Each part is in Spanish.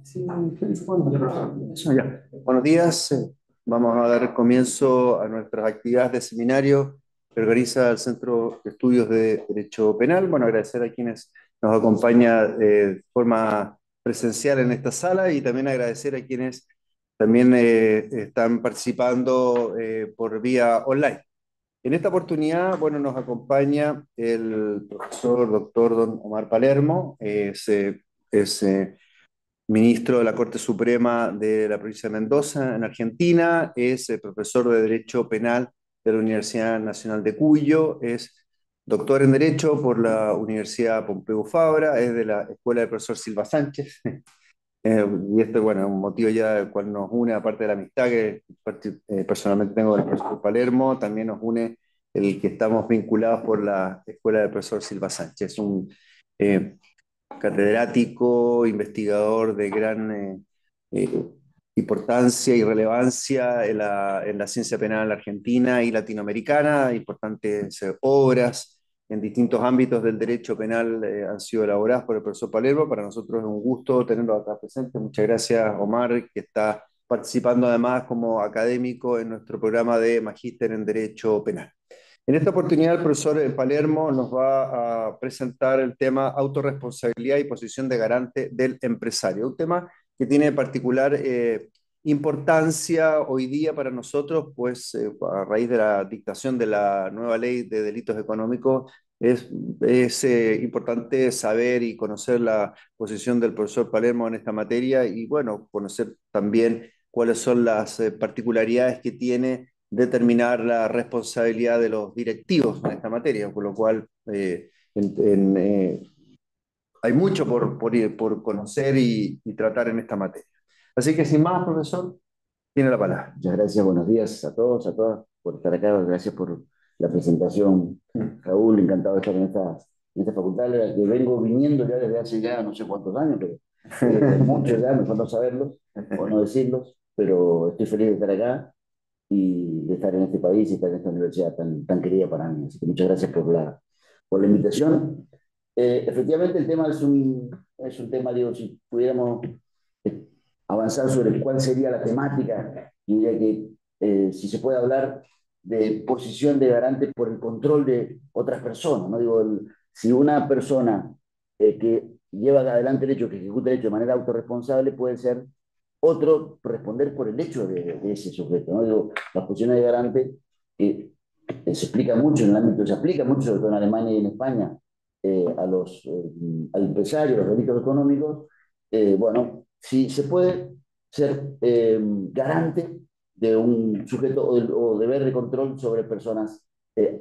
Sí, eso ya. Buenos días. Vamos a dar comienzo a nuestras actividades de seminario que organiza el Centro de Estudios de Derecho Penal. Bueno, agradecer a quienes nos acompañan de forma presencial en esta sala y también agradecer a quienes también están participando por vía online. En esta oportunidad, bueno, nos acompaña el profesor doctor don Omar Palermo, es ministro de la Corte Suprema de la provincia de Mendoza, en Argentina, es profesor de Derecho Penal de la Universidad Nacional de Cuyo, es doctor en Derecho por la Universidad Pompeu Fabra, es de la Escuela del profesor Silva Sánchez, y este, bueno, es un motivo ya del cual nos une, aparte de la amistad que personalmente tengo con el profesor Palermo, también nos une el que estamos vinculados por la Escuela del profesor Silva Sánchez, un eh, catedrático, investigador de gran eh, importancia y relevancia en la ciencia penal argentina y latinoamericana. Importantes obras en distintos ámbitos del derecho penal han sido elaboradas por el profesor Palermo. Para nosotros es un gusto tenerlo acá presente. Muchas gracias, Omar, que está participando además como académico en nuestro programa de Magíster en Derecho Penal. En esta oportunidad, el profesor Palermo nos va a presentar el tema autorresponsabilidad y posición de garante del empresario, un tema que tiene particular importancia hoy día para nosotros, pues a raíz de la dictación de la nueva ley de delitos económicos, es importante saber y conocer la posición del profesor Palermo en esta materia y, bueno, conocer también cuáles son las particularidades que tiene determinar la responsabilidad de los directivos en esta materia, por lo cual hay mucho por conocer y tratar en esta materia. Así que sin más, profesor, tiene la palabra. Muchas gracias, buenos días a todos, a todas por estar acá. Gracias por la presentación, Raúl. Encantado de estar en esta facultad, a la que vengo viniendo ya desde hace ya no sé cuántos años, pero muchos ya, me falta saberlos o no decirlos, pero estoy feliz de estar acá y de estar en este país y estar en esta universidad tan querida para mí. Así que muchas gracias por la invitación. Efectivamente, el tema es un tema, digo, si pudiéramos eh, avanzar sobre cuál sería la temática, diría que si se puede hablar de posición de garante por el control de otras personas, ¿no? Digo, si una persona que lleva adelante el hecho, que ejecuta el hecho de manera autorresponsable, puede ser otro responder por el hecho de ese sujeto, ¿no? Digo, las posiciones de garante se explica mucho en el ámbito, se aplica mucho, sobre todo en Alemania y en España, al empresario, a los delitos económicos. Bueno, si se puede ser garante de un sujeto o deber de control sobre personas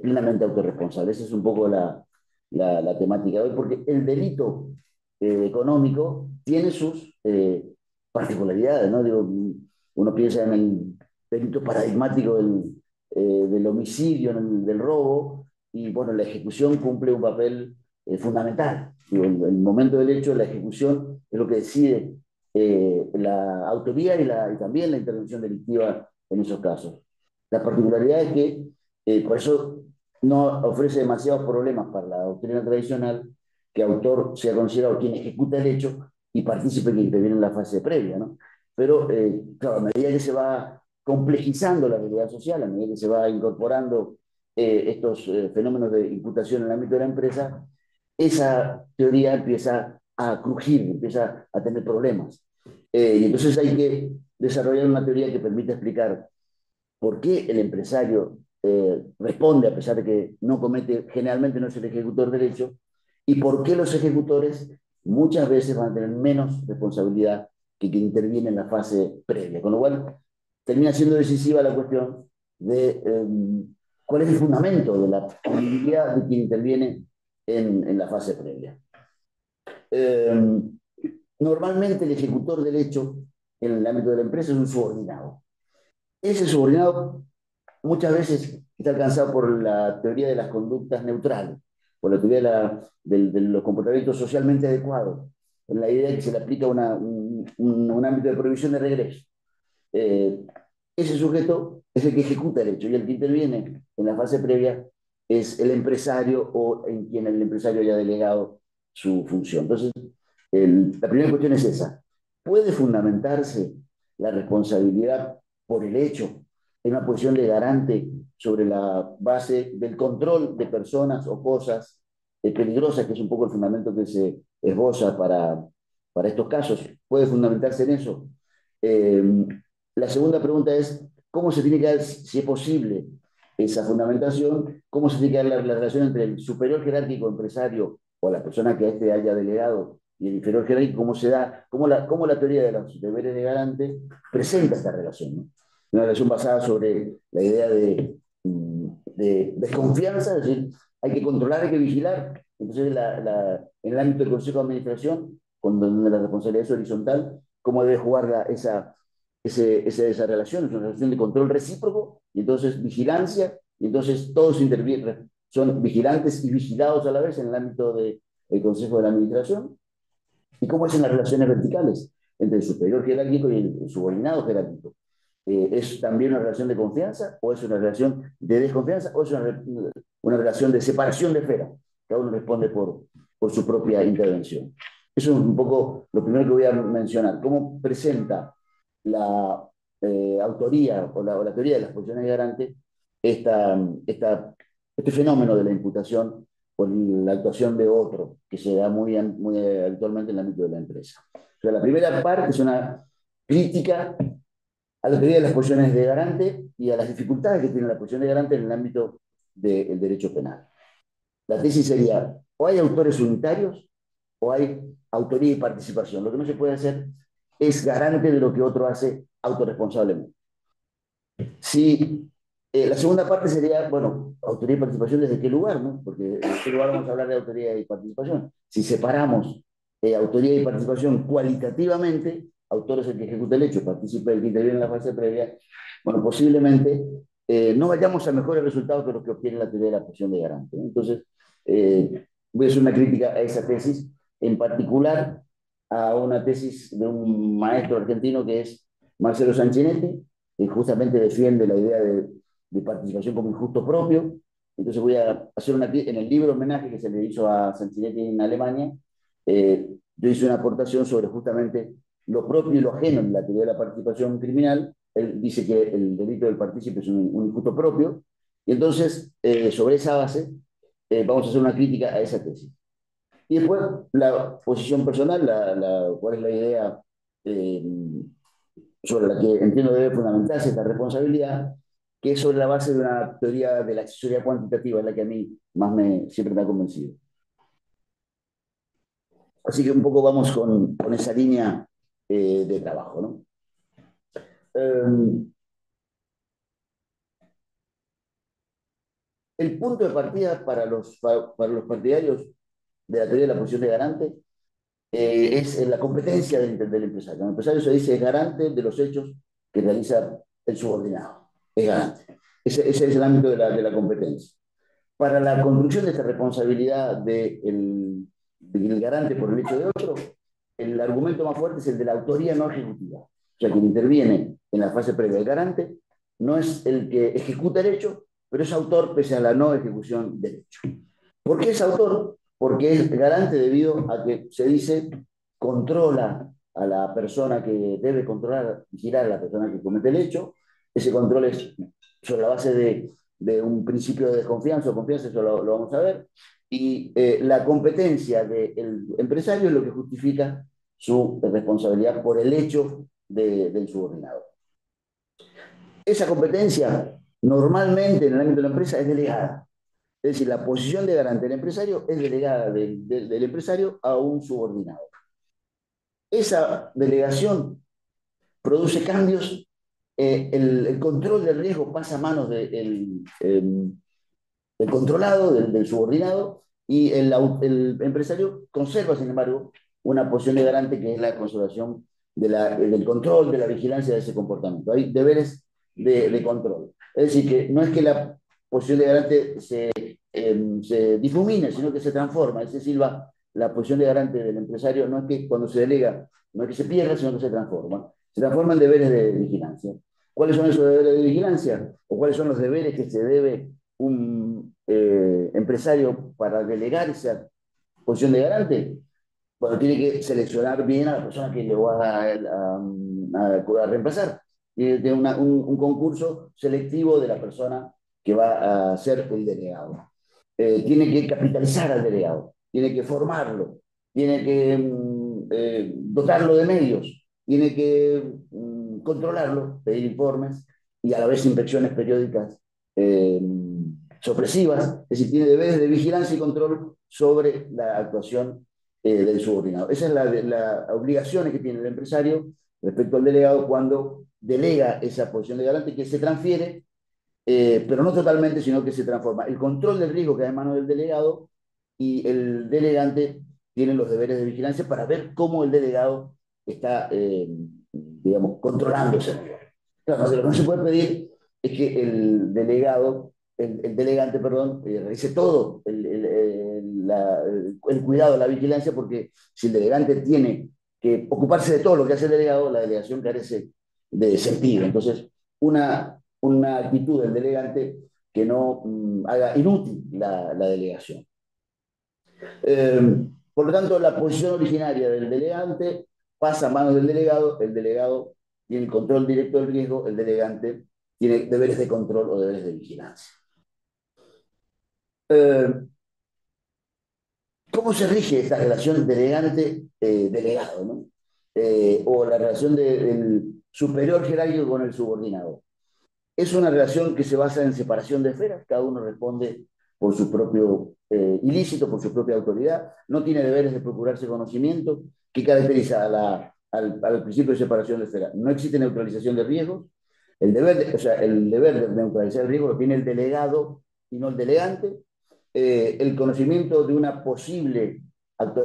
plenamente autorresponsables. Esa es un poco la temática de hoy, porque el delito económico tiene sus particularidades, ¿no? Digo, uno piensa en el delito paradigmático del homicidio, del robo, y bueno, la ejecución cumple un papel fundamental. Digo, el momento del hecho, la ejecución es lo que decide la autoría y también la intervención delictiva en esos casos. La particularidad es que por eso no ofrece demasiados problemas para la doctrina tradicional que autor sea considerado quien ejecuta el hecho y partícipe que interviene en la fase previa, ¿no? Pero, claro, a medida que se va complejizando la realidad social, a medida que se va incorporando estos fenómenos de imputación en el ámbito de la empresa, esa teoría empieza a crujir, empieza a tener problemas. Y entonces hay que desarrollar una teoría que permita explicar por qué el empresario responde a pesar de que no comete, generalmente no es el ejecutor del hecho, y por qué los ejecutores muchas veces van a tener menos responsabilidad que quien interviene en la fase previa. Con lo cual, termina siendo decisiva la cuestión de cuál es el fundamento de la punibilidad de quien interviene en la fase previa. Eh, Normalmente el ejecutor del hecho en el ámbito de la empresa es un subordinado. Ese subordinado muchas veces está alcanzado por la teoría de las conductas neutrales, por la teoría de los comportamientos socialmente adecuados, en la idea de que se le aplica un ámbito de prohibición de regreso. Eh, Ese sujeto es el que ejecuta el hecho y el que interviene en la fase previa es el empresario o en quien el empresario haya delegado su función. Entonces, la primera cuestión es esa. ¿puede fundamentarse la responsabilidad por el hecho en una posición de garante sobre la base del control de personas o cosas peligrosas, que es un poco el fundamento que se esboza para estos casos? ¿Puede fundamentarse en eso? Eh, la segunda pregunta es, ¿cómo se tiene que dar, si es posible, esa fundamentación? ¿Cómo se tiene que dar la relación entre el superior jerárquico empresario o la persona que a este haya delegado y el inferior jerárquico? ¿Cómo se da, cómo la teoría de los deberes de garante presenta esta relación, ¿no? Una relación basada sobre la idea de desconfianza, es decir, hay que controlar, hay que vigilar. Entonces, en el ámbito del Consejo de Administración, donde la responsabilidad es horizontal, ¿cómo debe jugar esa relación? Es una relación de control recíproco, y entonces vigilancia, y entonces todos intervienen, son vigilantes y vigilados a la vez en el ámbito del Consejo de la Administración. ¿Y cómo es en las relaciones verticales entre el superior jerárquico y el subordinado jerárquico? ¿Es también una relación de confianza o es una relación de desconfianza o es una relación de separación de esfera? Cada uno responde por su propia intervención. Eso es un poco lo primero que voy a mencionar. ¿Cómo presenta la autoría o la teoría de las posiciones de garante esta, este fenómeno de la imputación por la actuación de otro, que se da muy habitualmente en el ámbito de la empresa? O sea, la primera parte es una crítica a la teoría de las posiciones de garante y a las dificultades que tiene la posición de garante en el ámbito del derecho penal. La tesis sería, o hay autores unitarios o hay autoría y participación. Lo que no se puede hacer es garante de lo que otro hace autorresponsablemente. Si la segunda parte sería, bueno, autoría y participación, ¿desde qué lugar? ¿No? Porque en qué lugar vamos a hablar de autoría y participación. Si separamos autoría y participación cualitativamente, autor es el que ejecuta el hecho, participa el que interviene en la fase previa, bueno, posiblemente no vayamos a mejores resultados que los que obtiene la teoría de la posición de garante, ¿no? Entonces, voy a hacer una crítica a esa tesis, en particular a una tesis de un maestro argentino que es Marcelo Sanchinetti, que justamente defiende la idea de participación como injusto propio. Entonces voy a hacer en el libro homenaje que se le hizo a Sanchinetti en Alemania, yo hice una aportación sobre justamente lo propio y lo ajeno en la teoría de la participación criminal. Él dice que el delito del partícipe es un injusto propio, y entonces sobre esa base vamos a hacer una crítica a esa tesis. Y después la posición personal, cuál es la idea eh, sobre la que entiendo debe fundamentarse esta responsabilidad, que es sobre la base de una teoría de la accesoría cuantitativa, es la que a mí siempre me ha convencido. Así que un poco vamos con esa línea de trabajo, ¿no? El punto de partida para los partidarios de la teoría de la posición de garante es la competencia del empresario. El empresario se dice es garante de los hechos que realiza el subordinado. Es garante. Ese es el ámbito de la competencia. Para la construcción de esta responsabilidad del garante por el hecho de otro, el argumento más fuerte es el de la autoría no ejecutiva. O sea, quien interviene en la fase previa del garante no es el que ejecuta el hecho, pero es autor pese a la no ejecución del hecho. ¿Por qué es autor? Porque es garante debido a que se dice controla a la persona que debe controlar, vigilar a la persona que comete el hecho. Ese control es sobre la base de un principio de desconfianza o confianza, eso lo vamos a ver. Y la competencia del empresario es lo que justifica su responsabilidad por el hecho del subordinado. Esa competencia normalmente en el ámbito de la empresa es delegada. Es decir, la posición de garante del empresario es delegada del empresario a un subordinado. Esa delegación produce cambios, el control del riesgo pasa a manos del controlado, del subordinado, y el empresario conserva, sin embargo, una posición de garante que es la conservación del control, de la vigilancia de ese comportamiento. Hay deberes de control. Es decir, que no es que la posición de garante se difumine, sino que se transforma. Es decir, la posición de garante del empresario no es que cuando se delega, no es que se pierda, sino que se transforma. Se transforma en deberes de vigilancia. ¿Cuáles son esos deberes de vigilancia? ¿O cuáles son los deberes que se debe un empresario para delegar esa posición de garante? bueno, tiene que seleccionar bien a la persona que le va a reemplazar. Tiene un concurso selectivo de la persona que va a ser el delegado. Tiene que capitalizar al delegado, tiene que formarlo, tiene que dotarlo de medios, tiene que controlarlo, pedir informes y a la vez inspecciones periódicas eh, sorpresivas, es decir, tiene deberes de vigilancia y control sobre la actuación del subordinado. Esa es la obligación que tiene el empresario respecto al delegado cuando delega esa posición de garante que se transfiere, pero no totalmente, sino que se transforma. El control del riesgo queda en manos del delegado y el delegante tiene los deberes de vigilancia para ver cómo el delegado está, digamos, controlándose. Claro, lo que no se puede pedir es que el delegante, perdón, realice todo el cuidado, la vigilancia, porque si el delegante tiene que ocuparse de todo lo que hace el delegado, la delegación carece de sentido. Entonces, una actitud del delegante que no haga inútil la delegación. Por lo tanto, la posición originaria del delegante pasa a manos del delegado, el delegado tiene el control directo del riesgo, el delegante tiene deberes de control o deberes de vigilancia. ¿Cómo se rige esta relación delegante-delegado, ¿no? O la relación del superior jerárquico con el subordinado? Es una relación que se basa en separación de esferas, cada uno responde por su propio ilícito, por su propia autoridad, no tiene deberes de procurarse conocimiento, que caracteriza al principio de separación de esferas. No existe neutralización de riesgos, el deber de neutralizar el riesgo lo tiene el delegado y no el delegante. El conocimiento de una posible,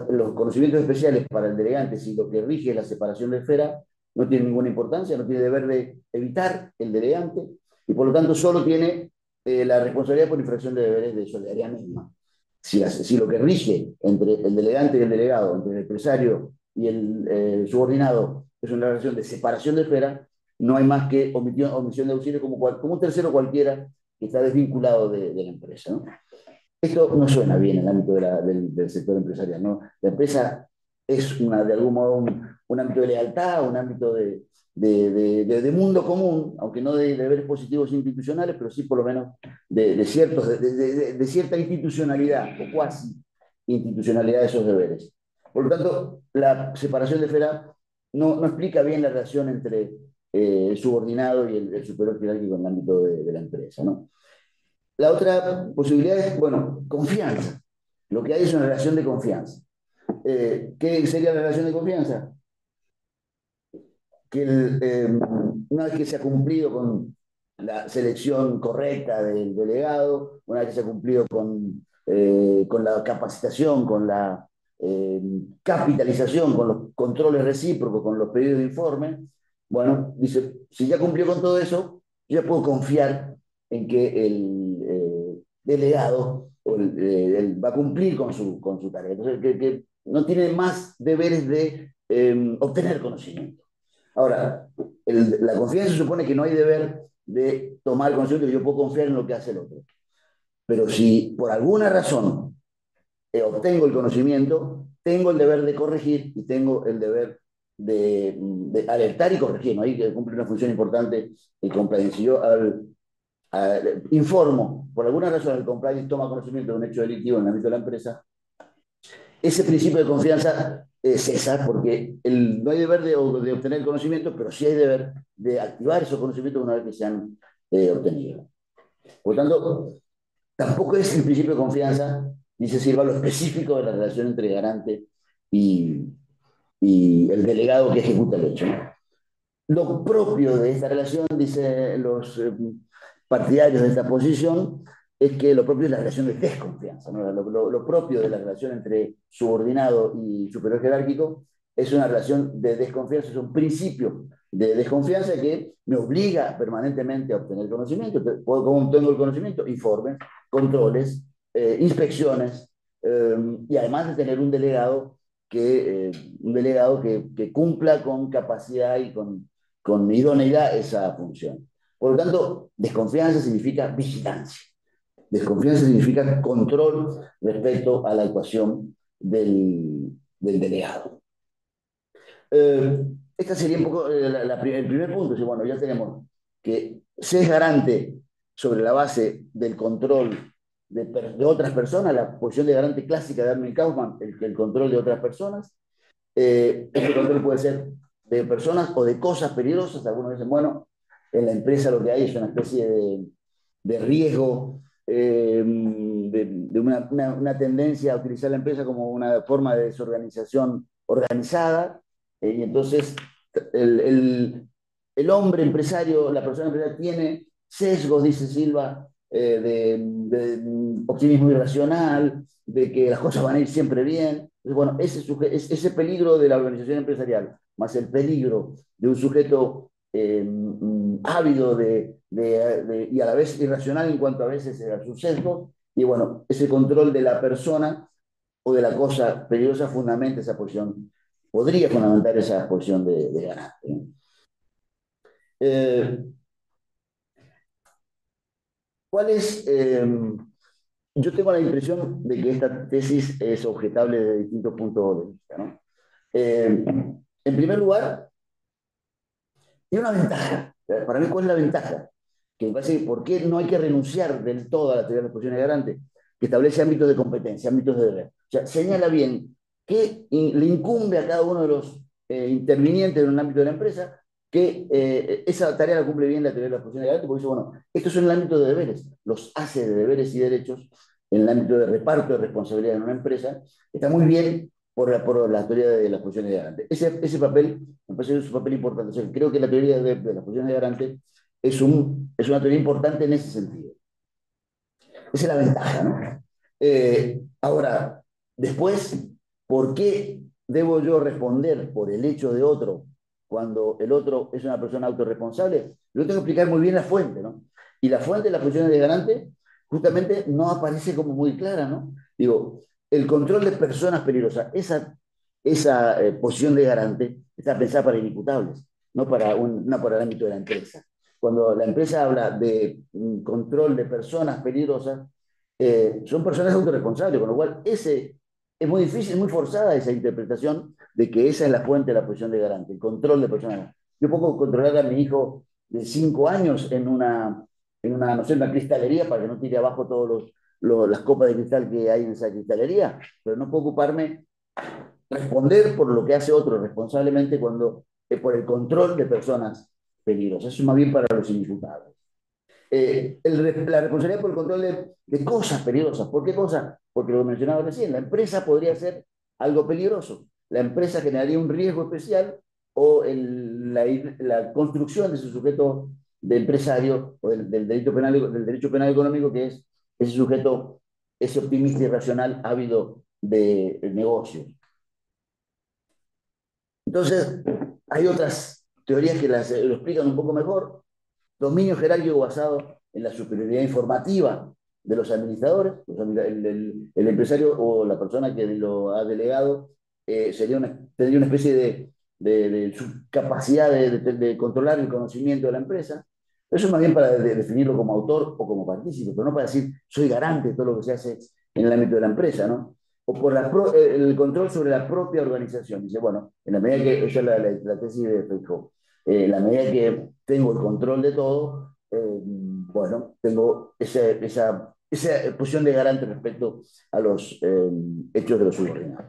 los conocimientos especiales para el delegante, si lo que rige es la separación de esfera, no tiene ninguna importancia, no tiene deber de evitar el delegante, y por lo tanto solo tiene la responsabilidad por infracción de deberes de solidaridad misma. Si lo que rige entre el delegante y el delegado, entre el empresario y el subordinado, es una relación de separación de esfera, no hay más que omisión de auxilio como un tercero cualquiera que está desvinculado de la empresa, ¿no? Esto no suena bien en el ámbito del sector empresarial, ¿no? La empresa es de algún modo un ámbito de lealtad, un ámbito de mundo común, aunque no de deberes positivos institucionales, pero sí por lo menos de cierta institucionalidad o cuasi institucionalidad de esos deberes. Por lo tanto, la separación de esfera no explica bien la relación entre el subordinado y el superior jerárquico en el ámbito de la empresa, ¿no? La otra posibilidad es, bueno, confianza. Lo que hay es una relación de confianza. ¿Qué sería la relación de confianza? Que una vez que se ha cumplido con la selección correcta del delegado, una vez que se ha cumplido con la capacitación, con la capitalización, con los controles recíprocos, con los pedidos de informe, bueno, dice, si ya cumplió con todo eso, yo ya puedo confiar en que el delegado va a cumplir con su tarea. Entonces, que no tiene más deberes de obtener conocimiento. Ahora, la confianza supone que no hay deber de tomar conocimiento, que yo puedo confiar en lo que hace el otro. Pero si por alguna razón obtengo el conocimiento, tengo el deber de corregir y tengo el deber de alertar y corregir, ¿no? Ahí que cumple una función importante el compliance. Si yo informo, por alguna razón el compliance toma conocimiento de un hecho delictivo en el ámbito de la empresa, ese principio de confianza cesa porque no hay deber de obtener el conocimiento, pero sí hay deber de activar esos conocimientos una vez que se han obtenido. Por lo tanto, tampoco es el principio de confianza, ni se sirva lo específico de la relación entre garante y, y el delegado que ejecuta el hecho, ¿no? Lo propio de esta relación, dicen los partidarios de esta posición, es que lo propio es la relación de desconfianza, ¿no? Lo propio de la relación entre subordinado y superior jerárquico es una relación de desconfianza, es un principio de desconfianza que me obliga permanentemente a obtener conocimiento. ¿Cómo obtengo el conocimiento? Informes, controles, inspecciones, y además de tener un delegado que cumpla con capacidad y con idoneidad esa función. Por lo tanto, desconfianza significa vigilancia. Desconfianza significa control respecto a la actuación del delegado. Eh, Esta sería un poco el primer punto. Sí, bueno, ya tenemos que se es garante sobre la base del control de otras personas, la posición de garante clásica de Armin Kaufman, el control de otras personas. Este control puede ser de personas o de cosas peligrosas. Algunos dicen, bueno, en la empresa lo que hay es una especie de riesgo, de una tendencia a utilizar la empresa como una forma de desorganización organizada, y entonces el, el, el hombre empresario, la persona empresaria tiene sesgos, dice Silva, de optimismo irracional, de que las cosas van a ir siempre bien. Entonces, bueno, ese peligro de la organización empresarial, más el peligro de un sujeto ávido y a la vez irracional en cuanto a veces a sus sesgos, y bueno, ese control de la persona o de la cosa peligrosa fundamenta esa posición, podría fundamentar esa posición de garante, ¿no? Eh, ¿Cuál es? Yo tengo la impresión de que esta tesis es objetable desde distintos puntos de vista, ¿no? Eh, en primer lugar, tiene una ventaja. Para mí, ¿cuál es la ventaja? Que me parece que por qué no hay que renunciar del todo a la teoría de las posiciones de garante, que establece ámbitos de competencia, ámbitos de deber. O sea, señala bien que le incumbe a cada uno de los intervinientes en un ámbito de la empresa que esa tarea la cumple bien la teoría de las posiciones de garante, porque dice, bueno, estos son el ámbito de deberes, los hace de deberes y derechos en el ámbito de reparto de responsabilidad en una empresa, está muy bien por la teoría de las posiciones de garante. Ese papel me parece que es un papel importante. O sea, creo que la teoría de las posiciones de garante es una teoría importante en ese sentido. Esa es la ventaja, ¿no? Ahora, después, ¿por qué debo yo responder por el hecho de otro cuando el otro es una persona autorresponsable? Yo tengo que explicar muy bien la fuente, ¿no? Y la fuente de las posiciones de garante justamente no aparece como muy clara, ¿no? Digo, el control de personas peligrosas, esa posición de garante está pensada para inimputables, no para el ámbito de la empresa. Cuando la empresa habla de control de personas peligrosas, son personas autorresponsables, con lo cual es muy difícil, muy forzada esa interpretación de que esa es la fuente de la posición de garante, el control de personas. Yo puedo controlar a mi hijo de 5 años no sé, una cristalería para que no tire abajo todas las copas de cristal que hay en esa cristalería, pero no puedo ocuparme, responder por lo que hace otro responsablemente cuando por el control de personas peligrosas. Eso es más bien para los inimputables. La responsabilidad por el control de cosas peligrosas. ¿Por qué cosas? Porque lo mencionaba recién, la empresa podría ser algo peligroso. La empresa generaría un riesgo especial o la construcción de ese sujeto de empresario o del derecho penal económico, que es ese sujeto, ese optimista irracional ávido de negocios. Entonces, hay otras teorías que lo explican un poco mejor. Dominio jerárquico basado en la superioridad informativa de los administradores. El empresario o la persona que lo ha delegado tendría una especie de su capacidad de controlar el conocimiento de la empresa. Eso es más bien para definirlo como autor o como partícipe, pero no para decir soy garante de todo lo que se hace en el ámbito de la empresa, ¿no? O por el control sobre la propia organización. Dice, bueno, en la medida que, esa es la tesis de Foucault, la medida que tengo el control de todo, bueno, tengo esa posición de garante respecto a los hechos de los subordinados.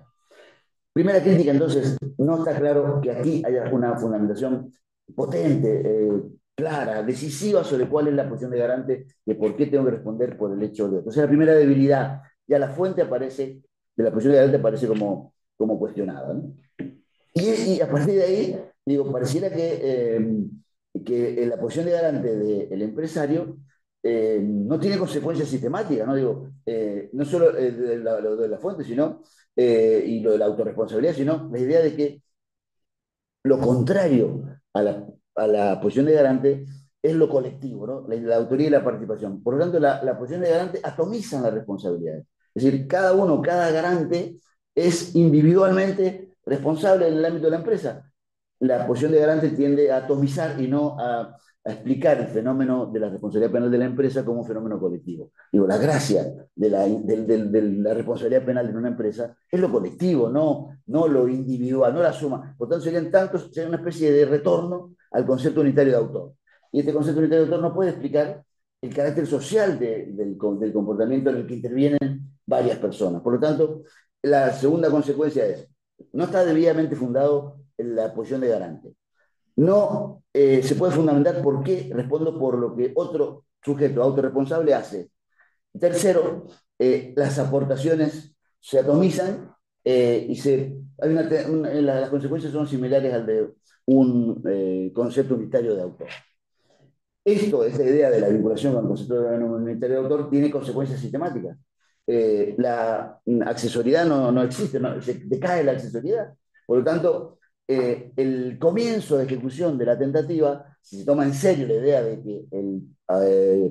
Primera crítica, entonces, no está claro que aquí haya una fundamentación potente, clara, decisiva sobre cuál es la posición de garante, de por qué tengo que responder por el hecho de... Entonces, la primera debilidad, ya la fuente aparece, de la posición de garante aparece como cuestionada, ¿no? Y a partir de ahí, digo, pareciera que la posición de garante del empresario no tiene consecuencias sistemáticas, ¿no? Digo, no solo lo de la fuente, sino, y lo de la autorresponsabilidad, sino la idea de que lo contrario a la posición de garante es lo colectivo, ¿no? La autoría y la participación. Por lo tanto, la posición de garante atomiza las responsabilidades. Es decir, cada garante es individualmente responsable en el ámbito de la empresa. La posición de garante tiende a atomizar y no a explicar el fenómeno de la responsabilidad penal de la empresa como un fenómeno colectivo. Digo, la gracia de la responsabilidad penal en una empresa es lo colectivo, no lo individual, no la suma. Por tanto, sería una especie de retorno al concepto unitario de autor. Y este concepto unitario de autor no puede explicar el carácter social del comportamiento en el que intervienen varias personas. Por lo tanto, la segunda consecuencia es, no está debidamente fundado en la posición de garante. No se puede fundamentar por qué respondo por lo que otro sujeto autorresponsable hace. Tercero, las aportaciones se atomizan las consecuencias son similares al de un concepto unitario de autor. Esta idea de la vinculación con el concepto de unitario de autor tiene consecuencias sistemáticas. La accesoriedad no existe, se decae la accesoriedad. Por lo tanto, el comienzo de ejecución de la tentativa, si se toma en serio la idea de que el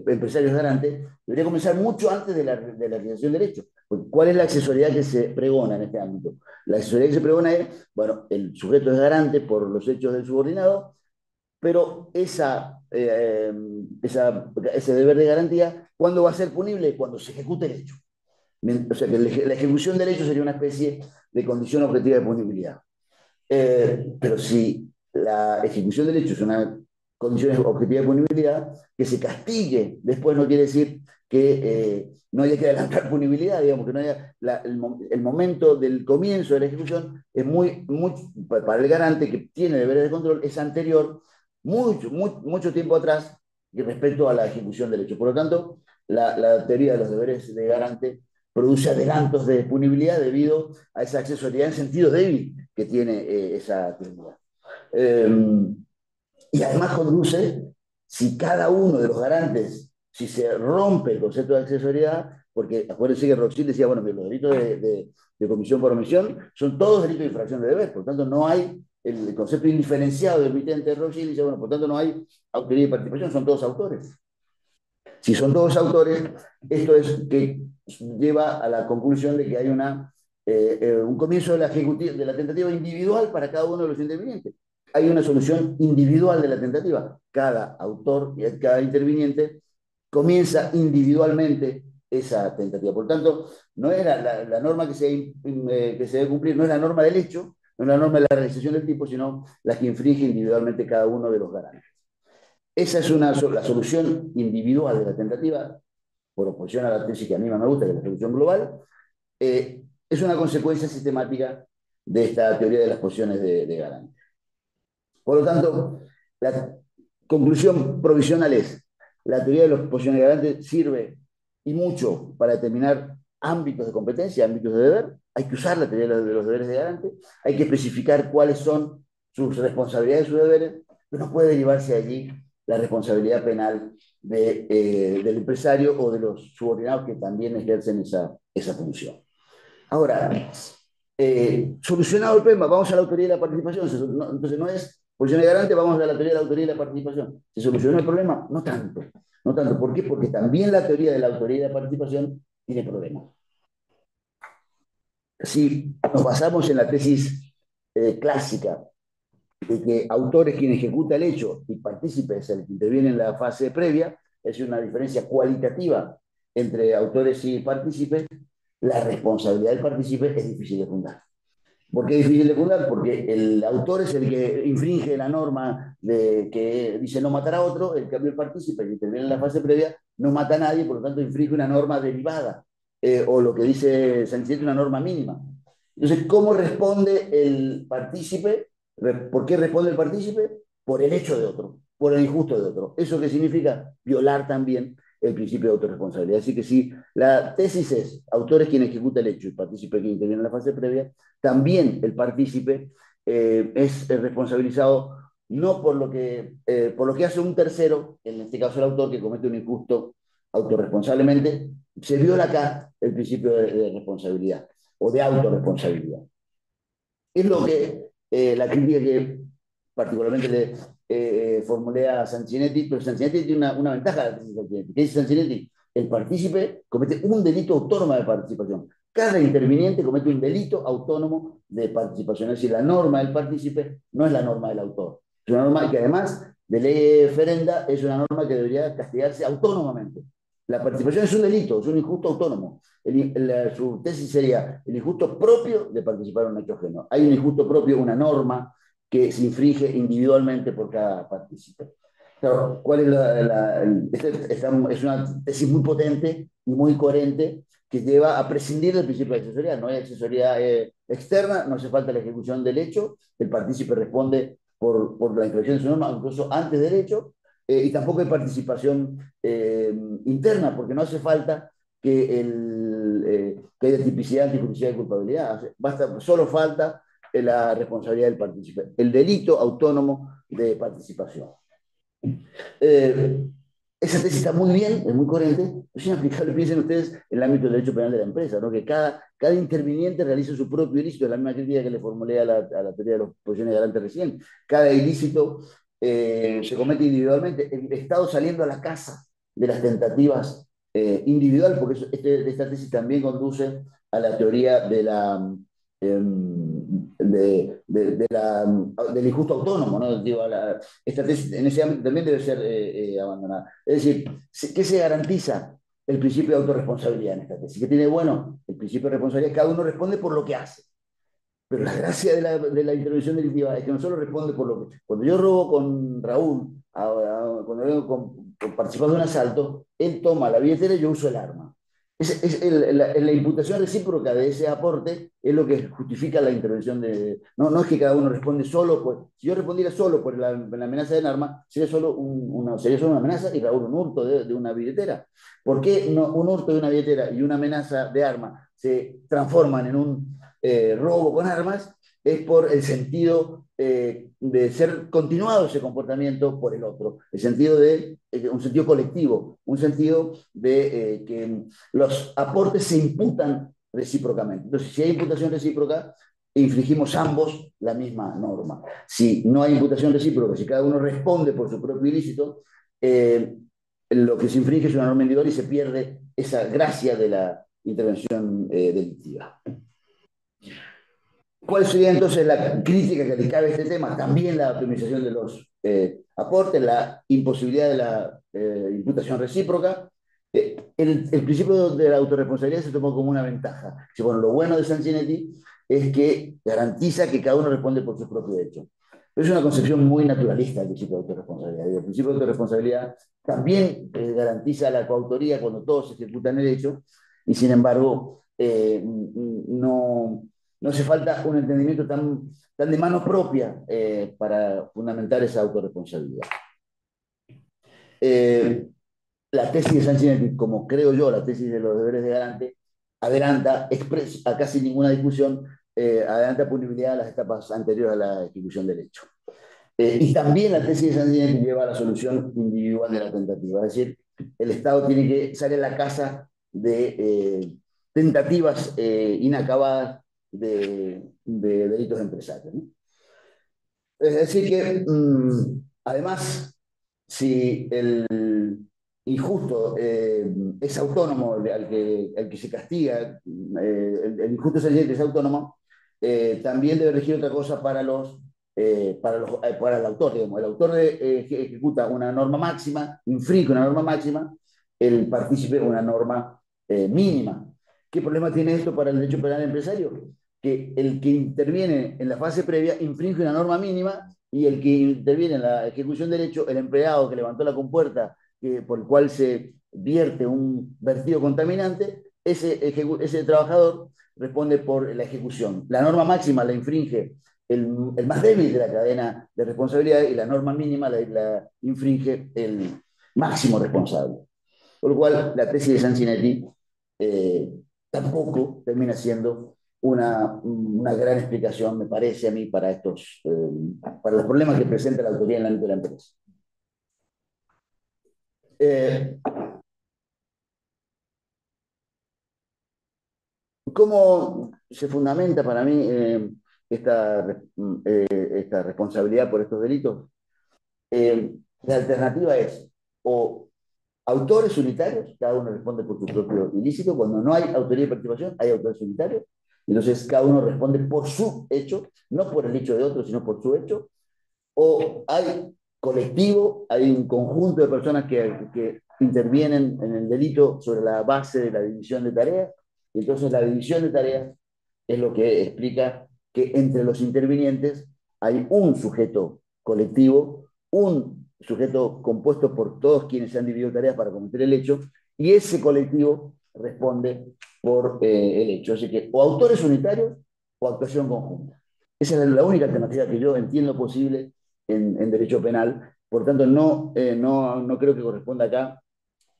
empresario es garante, debería comenzar mucho antes de la realización del hecho. Porque ¿cuál es la accesoriedad que se pregona en este ámbito? La accesoriedad que se pregona es, bueno, el sujeto es garante por los hechos del subordinado, pero ese deber de garantía, ¿cuándo va a ser punible? Cuando se ejecute el hecho. O sea que la ejecución del hecho sería una especie de condición objetiva de punibilidad. Pero si la ejecución del hecho es una condición objetiva de punibilidad, que se castigue después no quiere decir que no haya que adelantar punibilidad, digamos, que no haya el momento del comienzo de la ejecución es para el garante que tiene deberes de control, es anterior, mucho tiempo atrás respecto a la ejecución del hecho. Por lo tanto, la teoría de los deberes de garante produce adelantos de punibilidad debido a esa accesoriedad en sentido débil que tiene esa actividad. Y además conduce, si cada uno de los garantes, si se rompe el concepto de accesoriedad, porque acuérdense que Roxil decía, bueno, los delitos de comisión por omisión son todos delitos de infracción de deber, por tanto no hay el concepto indiferenciado del emitente de Roxil, dice, bueno, por tanto no hay autoría y participación, son todos autores. Si son todos autores, esto es que lleva a la conclusión de que hay un comienzo de la tentativa individual para cada uno de los intervinientes. Hay una solución individual de la tentativa. Cada autor y cada interviniente comienza individualmente esa tentativa. Por tanto, no era la norma que se debe cumplir, no es la norma del hecho, no es la norma de la realización del tipo, sino la que infringe individualmente cada uno de los garantes. Esa es la solución individual de la tentativa, por oposición a la tesis que a mí más me gusta, que es la solución global, es una consecuencia sistemática de esta teoría de las posiciones de garante. Por lo tanto, la conclusión provisional es, la teoría de las posiciones de garante sirve y mucho para determinar ámbitos de competencia, ámbitos de deber, hay que usar la teoría de los deberes de garante, hay que especificar cuáles son sus responsabilidades y sus deberes, pero no puede derivarse allí la responsabilidad penal del empresario o de los subordinados que también ejercen esa función. Ahora, solucionado el problema, vamos a la autoría de la participación. Entonces no es posición de garante, vamos a la teoría de la autoría de la participación. ¿Se solucionó el problema? No tanto. No tanto. ¿Por qué? Porque también la teoría de la autoría de la participación tiene problemas. Si nos basamos en la tesis clásica de que autor es quien ejecuta el hecho y partícipe es el que interviene en la fase previa, es una diferencia cualitativa entre autores y partícipes, la responsabilidad del partícipe es difícil de fundar. ¿Por qué es difícil de fundar? Porque el autor es el que infringe la norma que dice no matar a otro, en cambio el partícipe que interviene en la fase previa no mata a nadie, por lo tanto infringe una norma derivada, o lo que dice Sánchez, una norma mínima. Entonces, ¿cómo responde el partícipe? ¿Por qué responde el partícipe? Por el hecho de otro, por el injusto de otro. ¿Eso qué significa? Violar también el principio de autorresponsabilidad. Así que si la tesis es autor es quien ejecuta el hecho y partícipe quien interviene en la fase previa, también el partícipe es responsabilizado no por lo que hace un tercero, en este caso el autor que comete un injusto autorresponsablemente, se viola acá el principio de responsabilidad o de autorresponsabilidad. Es lo que la crítica que particularmente le formulé a Sanchinetti, pero Sanchinetti tiene una ventaja de la tesis de Sanchinetti. ¿Qué dice Sanchinetti? El partícipe comete un delito autónomo de participación. Cada interviniente comete un delito autónomo de participación. Es decir, la norma del partícipe no es la norma del autor. Es una norma que además de ley ferenda es una norma que debería castigarse autónomamente. La participación es un delito, es un injusto autónomo. Su tesis sería el injusto propio de participar en un hecho ajeno. Hay un injusto propio, una norma que se infringe individualmente por cada participante. Claro, ¿cuál es es una tesis muy potente y muy coherente que lleva a prescindir del principio de asesoría. No hay asesoría externa, no hace falta la ejecución del hecho, el partícipe responde por la intervención de su norma, incluso antes del hecho, y tampoco hay participación interna, porque no hace falta que haya tipicidad, antijusticia y culpabilidad. Basta, solo falta la responsabilidad del partícipe, el delito autónomo de participación. Eh, Esa tesis está muy bien, es muy coherente, es inaplicable, piensen ustedes, en el ámbito del derecho penal de la empresa, ¿no? Que cada interviniente realiza su propio ilícito, es la misma crítica que le formulé a la teoría de las posiciones garantes recién. Cada ilícito se comete individualmente, el Estado saliendo a la caza de las tentativas individuales, porque esta tesis también conduce a la teoría de la del injusto autónomo, ¿no? Digo, esta tesis en ese ámbito también debe ser abandonada. Es decir, ¿qué se garantiza? El principio de autorresponsabilidad en esta tesis. ¿Qué tiene bueno? El principio de responsabilidad, cada uno responde por lo que hace. Pero la gracia de la intervención delictiva es que no solo responde por lo que... Cuando yo robo con Raúl, cuando vengo participando de un asalto, él toma la billetera y yo uso el arma. La imputación recíproca de ese aporte es lo que justifica la intervención de... No, no es que cada uno responde solo, pues, si yo respondiera solo por la amenaza del arma, sería solo una amenaza y Raúl un hurto de una billetera. ¿Por qué no, un hurto de una billetera y una amenaza de arma se transforman en un robo con armas? Es por el sentido de ser continuado ese comportamiento por el otro, el sentido de un sentido colectivo, un sentido de que los aportes se imputan recíprocamente. Entonces, si hay imputación recíproca, infligimos ambos la misma norma. Si no hay imputación recíproca, si cada uno responde por su propio ilícito, lo que se infringe es una norma individual y se pierde esa gracia de la intervención delictiva. ¿Cuál sería entonces la crítica que le cabe a este tema? También la optimización de los aportes, la imposibilidad de la imputación recíproca. El principio de la autorresponsabilidad se tomó como una ventaja. Bueno, lo bueno de Sanchinetti es que garantiza que cada uno responde por su propio hecho. Pero es una concepción muy naturalista del principio de autorresponsabilidad. Y el principio de autorresponsabilidad también garantiza la coautoría cuando todos ejecutan el hecho, y sin embargo, no hace falta un entendimiento tan de mano propia para fundamentar esa autorresponsabilidad. La tesis de Sanchinetti, como creo yo, la tesis de los deberes de garante, adelanta a casi ninguna discusión, adelanta punibilidad a las etapas anteriores a la ejecución del hecho. Y también la tesis de Sanchinetti lleva a la solución individual de la tentativa, es decir, el Estado tiene que salir a la casa de tentativas inacabadas de delitos empresarios, ¿no? Es decir, que además, si el injusto es autónomo, al que se castiga, el injusto es el que es autónomo, también debe regir otra cosa para el autor, digamos. El autor ejecuta una norma máxima, infringe una norma máxima, el partícipe una norma mínima. ¿Qué problema tiene esto para el derecho penal empresario? Que el que interviene en la fase previa infringe una norma mínima y el que interviene en la ejecución del hecho, el empleado que levantó la compuerta por el cual se vierte un vertido contaminante, ese trabajador responde por la ejecución. La norma máxima la infringe el más débil de la cadena de responsabilidad y la norma mínima la infringe el máximo responsable. Por lo cual, la tesis de Sanchinetti tampoco termina siendo una gran explicación, me parece a mí, para los problemas que presenta la autoridad en el ámbito de la empresa. ¿Cómo se fundamenta para mí esta responsabilidad por estos delitos? La alternativa es o autores unitarios, cada uno responde por su propio ilícito. Cuando no hay autoría y participación, hay autores unitarios. Entonces, cada uno responde por su hecho, no por el hecho de otro, sino por su hecho. O hay colectivo, hay un conjunto de personas que intervienen en el delito sobre la base de la división de tareas, y entonces la división de tareas es lo que explica que entre los intervinientes hay un sujeto colectivo, un sujeto compuesto por todos quienes se han dividido tareas para cometer el hecho, y ese colectivo responde por el hecho. Así que o autores unitarios o actuación conjunta. Esa es la única alternativa que yo entiendo posible en derecho penal. Por tanto, no creo que corresponda acá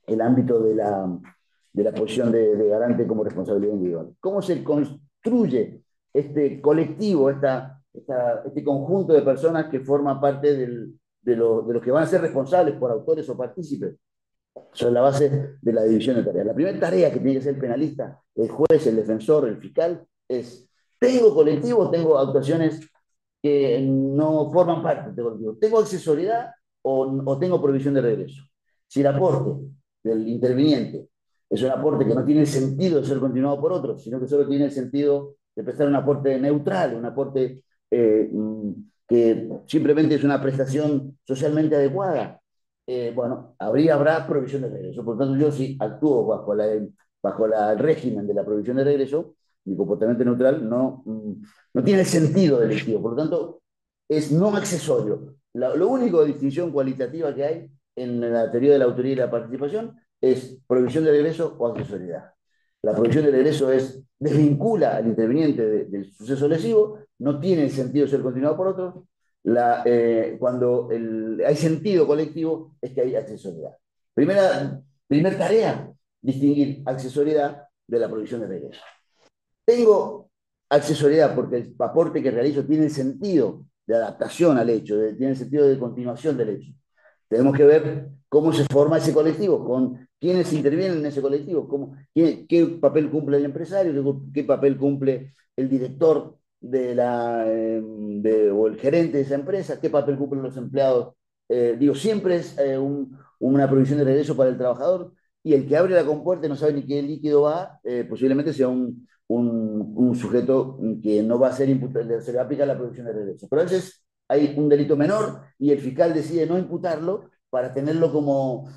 el ámbito de la posición de garante como responsabilidad individual. ¿Cómo se construye este colectivo, este conjunto de personas que forman parte de los que van a ser responsables por autores o partícipes sobre la base de la división de tareas? La primera tarea que tiene que ser el penalista, el juez, el defensor, el fiscal, es: ¿tengo colectivo, tengo actuaciones que no forman parte de este colectivo? ¿Tengo accesoriedad o tengo provisión de regreso? Si el aporte del interviniente es un aporte que no tiene sentido de ser continuado por otros, sino que solo tiene el sentido de prestar un aporte neutral, un aporte que simplemente es una prestación socialmente adecuada, bueno, habrá provisión de regreso. Por lo tanto, yo si actúo bajo el régimen de la provisión de regreso, mi comportamiento neutral no tiene sentido delictivo. Por lo tanto, es no accesorio. Lo único de distinción cualitativa que hay en la teoría de la autoría y la participación es provisión de regreso o accesoriedad. La provisión de regreso desvincula al interviniente del suceso lesivo, no tiene sentido ser continuado por otros. Cuando hay sentido colectivo es que hay accesoriedad. Primera tarea: distinguir accesoriedad de la provisión de regreso. Tengo accesoriedad porque el aporte que realizo tiene sentido de adaptación al hecho, tiene sentido de continuación del hecho. Tenemos que ver cómo se forma ese colectivo, con quiénes intervienen en ese colectivo, qué papel cumple el empresario, qué papel cumple el director o el gerente de esa empresa, qué papel cumplen los empleados. Siempre es una provisión de regreso para el trabajador, y el que abre la compuerta y no sabe ni qué líquido va, posiblemente sea un sujeto que no va a ser imputado, se le aplica la provisión de regreso. Pero a veces hay un delito menor y el fiscal decide no imputarlo para tenerlo como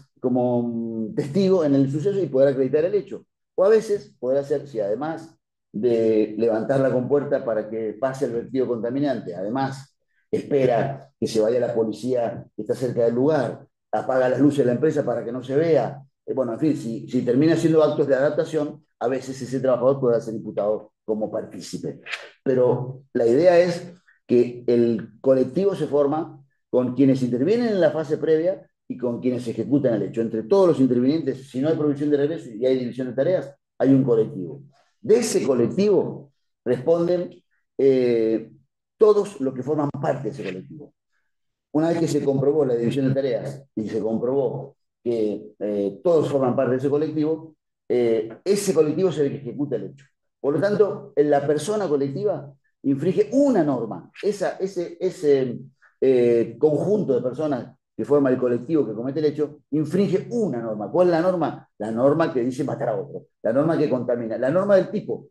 testigo en el suceso y poder acreditar el hecho. O a veces podrá ser, si además de levantar la compuerta para que pase el vertido contaminante, además espera que se vaya la policía que está cerca del lugar, apaga las luces de la empresa para que no se vea. Bueno, en fin, si termina siendo actos de adaptación, a veces ese trabajador puede ser imputado como partícipe. Pero la idea es que el colectivo se forma con quienes intervienen en la fase previa y con quienes ejecutan el hecho. Entre todos los intervinientes, si no hay provisión de regreso y hay división de tareas, hay un colectivo. De ese colectivo responden todos los que forman parte de ese colectivo. Una vez que se comprobó la división de tareas y se comprobó que todos forman parte de ese colectivo es el que ejecuta el hecho. Por lo tanto, la persona colectiva infringe una norma. Ese conjunto de personas que forma el colectivo que comete el hecho infringe una norma. ¿Cuál es la norma? La norma que dice matar a otro, la norma que contamina, la norma del tipo.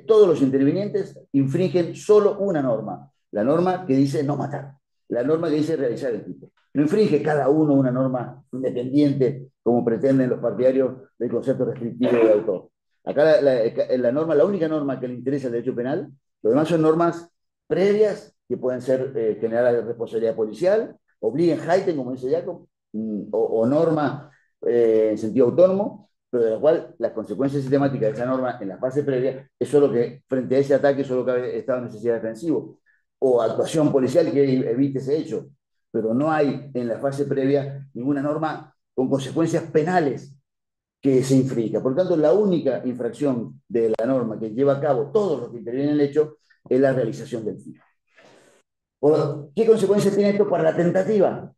Todos los intervinientes infringen solo una norma, la norma que dice no matar, la norma que dice realizar el tipo. No infringe cada uno una norma independiente como pretenden los partidarios del concepto restrictivo de autor. Acá la única norma que le interesa al derecho penal, lo demás son normas previas que pueden ser generar responsabilidad policial, obliguen Haiten, como dice Jacob, o norma en sentido autónomo, pero de la cual las consecuencias sistemáticas de esa norma en la fase previa es solo que frente a ese ataque solo cabe estado de necesidad defensivo o actuación policial que evite ese hecho, pero no hay en la fase previa ninguna norma con consecuencias penales que se infrinja. Por lo tanto, la única infracción de la norma que lleva a cabo todos los que intervienen en el hecho es la realización del tipo. ¿Qué consecuencias tiene esto para la tentativa?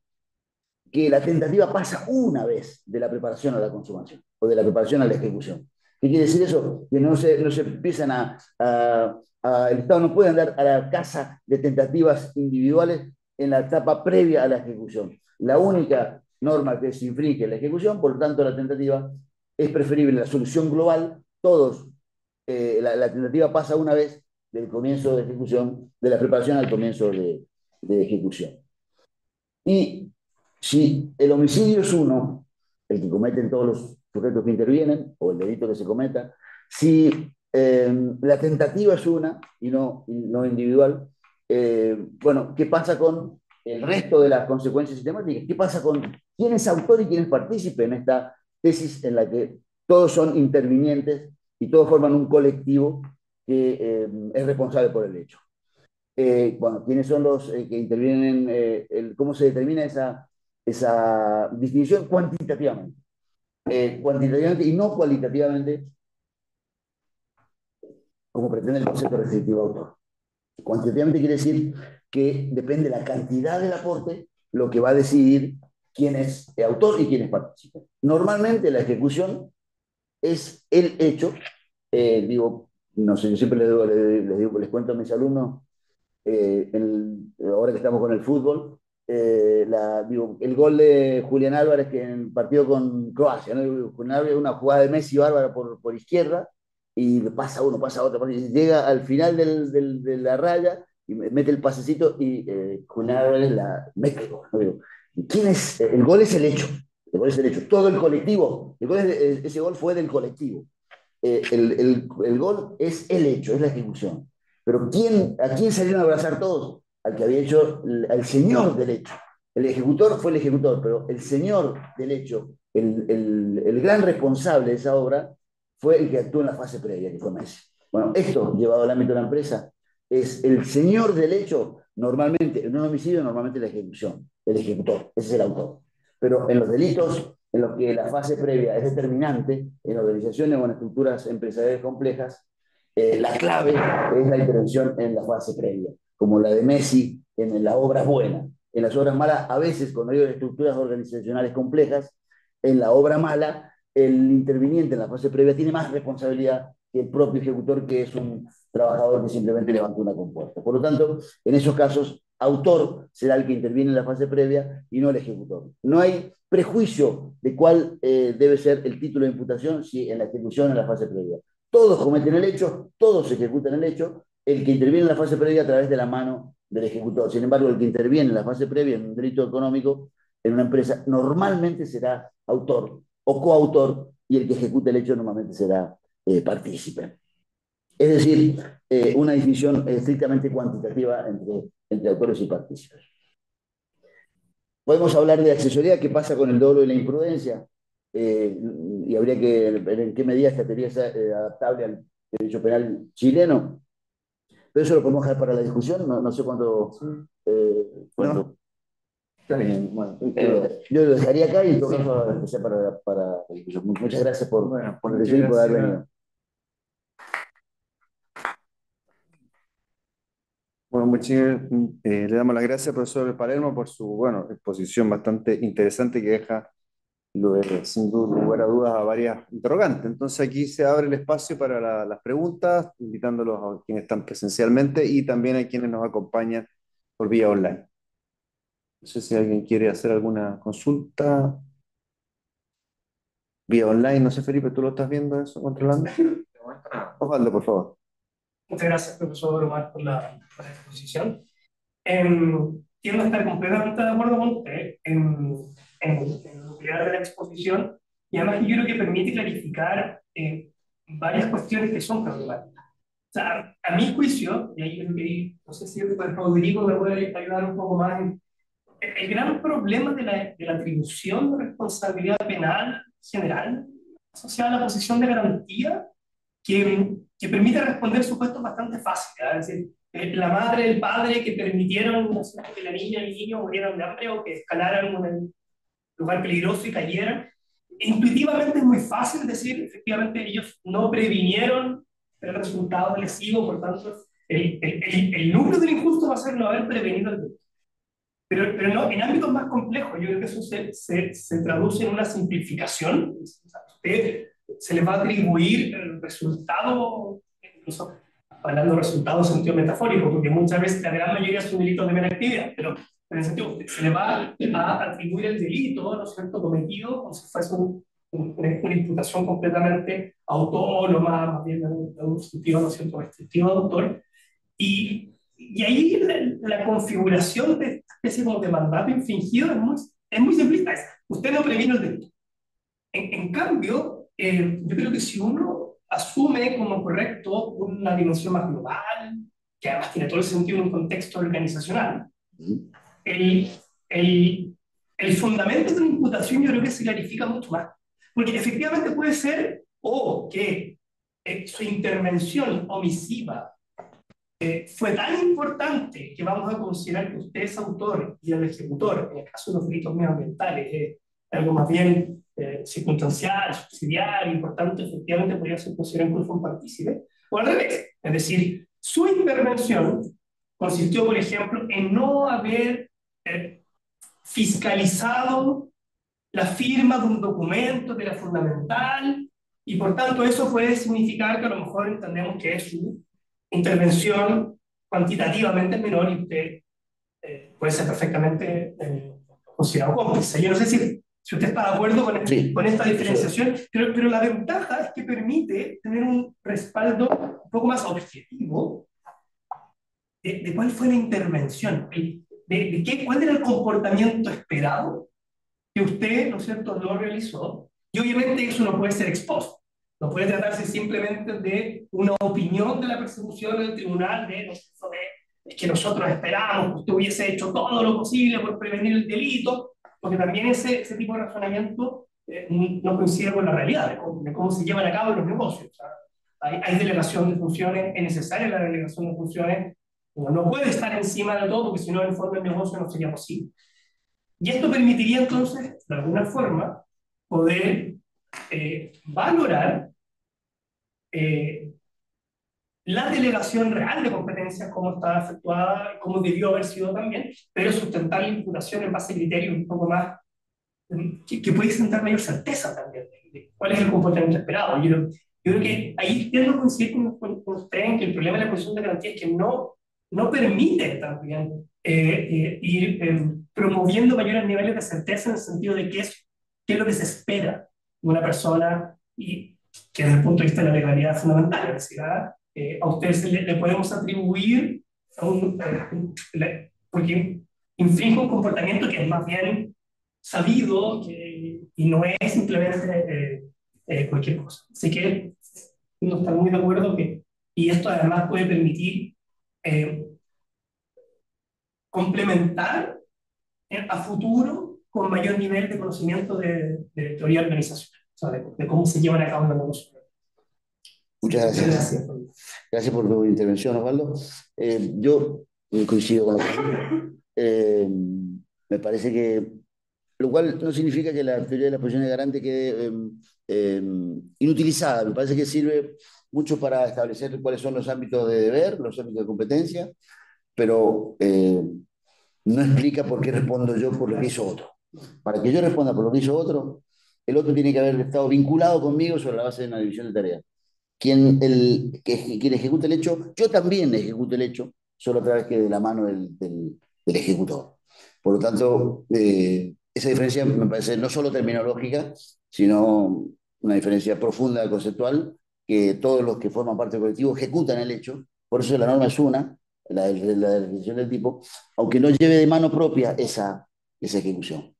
Que la tentativa pasa una vez de la preparación a la consumación o de la preparación a la ejecución. ¿Qué quiere decir eso? Que no se empiezan el Estado no puede andar a la caza de tentativas individuales en la etapa previa a la ejecución. La única norma que se infringe es la ejecución, por lo tanto la tentativa es preferible la solución global. La tentativa pasa una vez del comienzo de ejecución, de la preparación al comienzo de ejecución. Y si el homicidio es uno, el que cometen todos los sujetos que intervienen, o el delito que se cometa, si la tentativa es una y no individual, bueno, ¿qué pasa con el resto de las consecuencias sistemáticas? ¿Qué pasa con quién es autor y quién es partícipe en esta tesis en la que todos son intervinientes y todos forman un colectivo que es responsable por el hecho? Bueno, ¿quiénes son los que intervienen? ¿Cómo se determina esa distinción cuantitativamente? Cuantitativamente y no cualitativamente, como pretende el concepto restrictivo autor. Cuantitativamente quiere decir que depende de la cantidad del aporte lo que va a decidir quién es autor y quién es partícipe. Normalmente la ejecución es el hecho, digo, no sé, yo siempre les cuento a mis alumnos ahora que estamos con el fútbol, digo, el gol de Julián Álvarez que en el partido con Croacia, ¿no? Julián Álvarez, una jugada de Messi bárbara por izquierda, y pasa uno, pasa otro, y llega al final de la raya y mete el pasecito y Julián Álvarez la mete. ¿No? Digo, ¿quién es? El gol es el hecho. El gol es el hecho. Todo el colectivo. Ese gol fue del colectivo. El gol es el hecho, es la ejecución. Pero ¿a quién salieron a abrazar todos? Al que había hecho, al señor del hecho. El ejecutor fue el ejecutor, pero el señor del hecho, el gran responsable de esa obra, fue el que actuó en la fase previa, que fue Messi. Bueno, esto, llevado al ámbito de la empresa, es el señor del hecho, normalmente, en un homicidio, normalmente la ejecución, el ejecutor, ese es el autor. Pero en los delitos en los que la fase previa es determinante, en organizaciones o en estructuras empresariales complejas, la clave es la intervención en la fase previa, como la de Messi en las obras buenas. En las obras malas, a veces, cuando hay estructuras organizacionales complejas, en la obra mala, el interviniente en la fase previa tiene más responsabilidad que el propio ejecutor, que es un trabajador que simplemente levantó una compuerta. Por lo tanto, en esos casos, autor será el que interviene en la fase previa y no el ejecutor. No hay prejuicio de cuál debe ser el título de imputación si en la ejecución o en la fase previa. Todos cometen el hecho, todos ejecutan el hecho, el que interviene en la fase previa a través de la mano del ejecutor. Sin embargo, el que interviene en la fase previa en un delito económico en una empresa normalmente será autor o coautor y el que ejecuta el hecho normalmente será partícipe. Es decir, una distinción estrictamente cuantitativa entre autores y partícipes. Podemos hablar de asesoría, qué pasa con el dolo y la imprudencia, eh, y habría que ver en qué medida esta teoría es adaptable al derecho penal chileno, pero eso lo podemos dejar para la discusión, no sé cuándo. Cuándo no, está bien, bueno, yo lo dejaría acá y en todo caso que sea para la discusión. Muchas gracias por decir y por haber venido. Bueno, le damos las gracias, profesor Palermo, por su bueno, exposición bastante interesante que deja sin lugar a dudas a varias interrogantes. Entonces aquí se abre el espacio para las preguntas, invitándolos a quienes están presencialmente y también a quienes nos acompañan por vía online. No sé si alguien quiere hacer alguna consulta vía online. No sé, Felipe, ¿tú lo estás viendo eso, controlando? Osvaldo, por favor. Muchas gracias, profesor Omar, por la exposición. Tiendo a estar completamente de acuerdo con usted en lo que habla de la exposición, y además que yo creo que permite clarificar varias cuestiones que son problemáticas. O sea, a mi juicio, y ahí creo que, no sé si el Rodrigo me puede ayudar un poco más, el gran problema de la atribución de responsabilidad penal general asociada a la posición de garantía que permite responder supuestos bastante fáciles. Es decir, la madre, el padre que permitieron, no sé, que la niña y el niño murieran de hambre o que escalaran un lugar peligroso y cayeran. Intuitivamente es muy fácil decir, efectivamente, ellos no previnieron el resultado lesivo, por tanto, el núcleo del injusto va a ser no haber prevenido el delito. Pero no, en ámbitos más complejos, yo creo que eso se traduce en una simplificación. O sea, usted se le va a atribuir el resultado, incluso hablando de resultados en sentido metafórico, porque muchas veces la gran mayoría son delitos de mera actividad, pero en el sentido, se le va a atribuir el delito, ¿no es cierto?, cometido como si fuese una imputación completamente autónoma, más bien de un sentido, ¿no es cierto?, restrictivo de autor. Y ahí la configuración de especie como de mandato infringido es muy simplista. Usted no previno el delito. En cambio, yo creo que si uno asume como correcto una dimensión más global, que además tiene todo el sentido en un contexto organizacional, el, el, el fundamento de una imputación yo creo que se clarifica mucho más. Porque efectivamente puede ser o que su intervención omisiva fue tan importante que vamos a considerar que usted es autor y el ejecutor, en el caso de los delitos medioambientales, algo más bien circunstancial, subsidiario, importante, efectivamente podría ser considerado incluso un partícipe, o al revés, es decir, su intervención consistió, por ejemplo, en no haber fiscalizado la firma de un documento que era fundamental, y por tanto eso puede significar que a lo mejor entendemos que es su intervención cuantitativamente menor y usted puede ser perfectamente considerado cómplice. Yo no sé si usted está de acuerdo Sí, con esta diferenciación, pero la ventaja es que permite tener un respaldo un poco más objetivo de cuál fue la intervención, cuál era el comportamiento esperado que usted, ¿no es cierto?, no realizó. Y obviamente eso no puede ser expuesto. No puede tratarse simplemente de una opinión de la persecución del tribunal de, ¿no es cierto?, es que nosotros esperábamos que usted hubiese hecho todo lo posible por prevenir el delito, porque también ese tipo de razonamiento no coincide con la realidad de cómo se llevan a cabo los negocios. O sea, hay delegación de funciones, es necesaria la delegación de funciones, uno no puede estar encima de todo, porque si no, en forma el negocio no sería posible. Y esto permitiría entonces, de alguna forma, poder valorar eh, la delegación real de competencias, cómo está efectuada, cómo debió haber sido también, pero sustentar la imputación en base a criterios un poco más, que puede sentar mayor certeza también de cuál es el comportamiento esperado. Yo creo que ahí tiendo a coincidir con usted en que el problema de la posición de garantía es que no permite también ir promoviendo mayores niveles de certeza en el sentido de qué es lo que se espera de una persona y que desde el punto de vista de la legalidad es fundamental. Es decir, a ustedes le podemos atribuir porque infringe un comportamiento que es más bien sabido y no es simplemente cualquier cosa. Así que no está muy de acuerdo y esto además puede permitir eh, complementar a futuro con mayor nivel de conocimiento de teoría organizacional, o sea, de cómo se llevan a cabo los negocios. muchas Muchas gracias. gracias. Gracias por tu intervención, Osvaldo. Yo coincido con lo que me parece que, lo cual no significa que la teoría de la posición de garante quede inutilizada. Me parece que sirve mucho para establecer cuáles son los ámbitos de deber, los ámbitos de competencia, pero no explica por qué respondo yo por lo que hizo otro. Para que yo responda por lo que hizo otro, el otro tiene que haber estado vinculado conmigo sobre la base de una división de tareas. Quien ejecuta el hecho, yo también ejecuto el hecho, solo a través que de la mano del ejecutor. Por lo tanto, esa diferencia me parece no solo terminológica, sino una diferencia profunda, conceptual, que todos los que forman parte del colectivo ejecutan el hecho, por eso la norma es una, la definición del tipo, aunque no lleve de mano propia esa ejecución.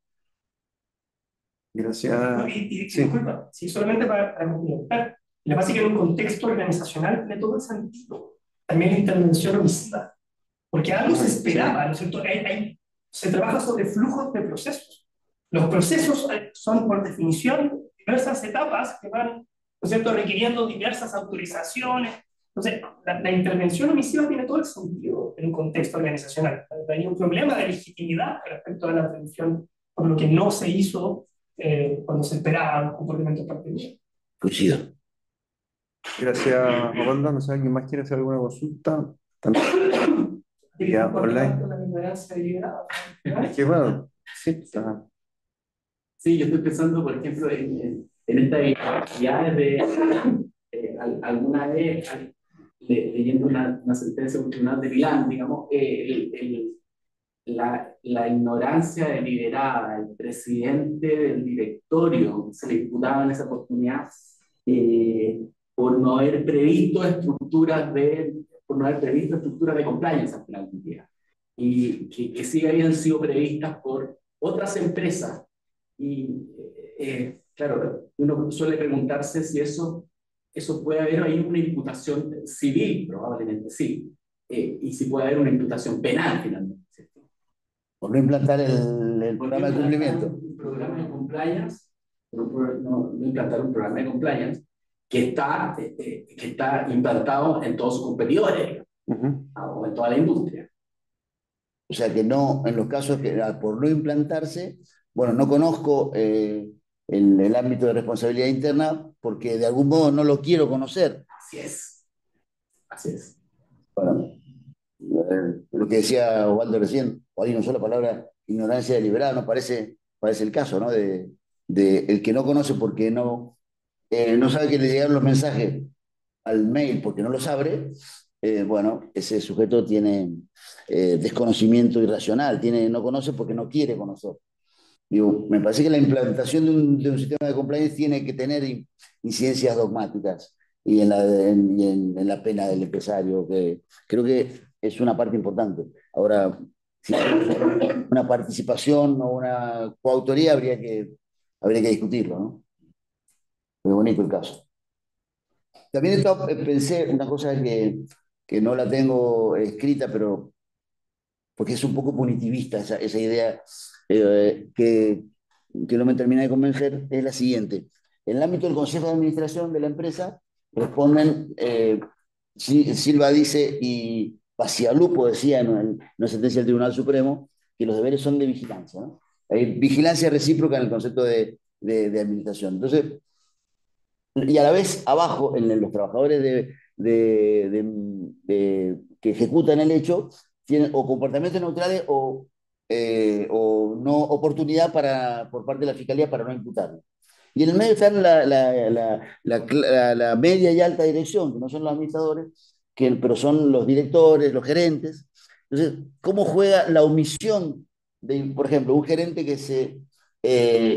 Gracias. Sí. Disculpa, sí, solamente para complementar. Lo que pasa es que en un contexto organizacional tiene todo el sentido. También la intervención omisiva. Porque algo se esperaba, ¿no es cierto? Se trabaja sobre flujos de procesos. Los procesos son, por definición, diversas etapas que van, ¿no es cierto?, requiriendo diversas autorizaciones. Entonces, la intervención omisiva tiene todo el sentido en un contexto organizacional. Hay un problema de legitimidad respecto a la prevención por lo que no se hizo cuando se esperaba un comportamiento particular. Coincido. Gracias, Osvaldo. No sé, ¿alguien más quiere hacer alguna consulta? Ya, online. Es que bueno, sí, está. Sí, yo estoy pensando, por ejemplo, en estas actividades de alguna vez leyendo una sentencia de un tribunal de Milán, digamos, la ignorancia deliberada del presidente del directorio se le imputaba en esa oportunidad por no haber previsto estructuras de compliance al final del día. que sí habían sido previstas por otras empresas. Y claro, uno suele preguntarse si eso puede haber ahí una imputación civil, probablemente sí, y si puede haber una imputación penal finalmente, ¿cierto? Por no implantar el programa de cumplimiento. Un programa de compliance, no implantar un programa de compliance que está implantado en todos sus competidores, o en toda la industria. O sea que no, en los casos que por no implantarse, bueno, no conozco el ámbito de responsabilidad interna porque de algún modo no lo quiero conocer. Así es. Así es. Bueno, lo que decía Osvaldo recién, o hay una sola palabra, ignorancia deliberada, no parece el caso, ¿no? De el que no conoce porque no sabe que le llegaron los mensajes al mail porque no los abre, bueno, ese sujeto tiene desconocimiento irracional, no conoce porque no quiere conocer. Digo, me parece que la implantación de un sistema de compliance tiene que tener incidencias dogmáticas y en la pena del empresario, que creo que es una parte importante. Ahora, si hay una participación o una coautoría, habría que discutirlo, ¿no? Muy bonito el caso. También pensé una cosa que no la tengo escrita, pero porque es un poco punitivista esa idea que no me termina de convencer, es la siguiente. En el ámbito del Consejo de Administración de la empresa, responden, Silva dice, y Pacialupo decía en una sentencia del Tribunal Supremo, que los deberes son de vigilancia, ¿no? Hay vigilancia recíproca en el concepto de administración. Entonces, y a la vez abajo, en los trabajadores que ejecutan el hecho, tienen o comportamientos neutrales o no oportunidad por parte de la Fiscalía para no imputarlo. Y en el medio están la media y alta dirección, que no son los administradores, pero son los directores, los gerentes. Entonces, ¿cómo juega la omisión de, por ejemplo, un gerente que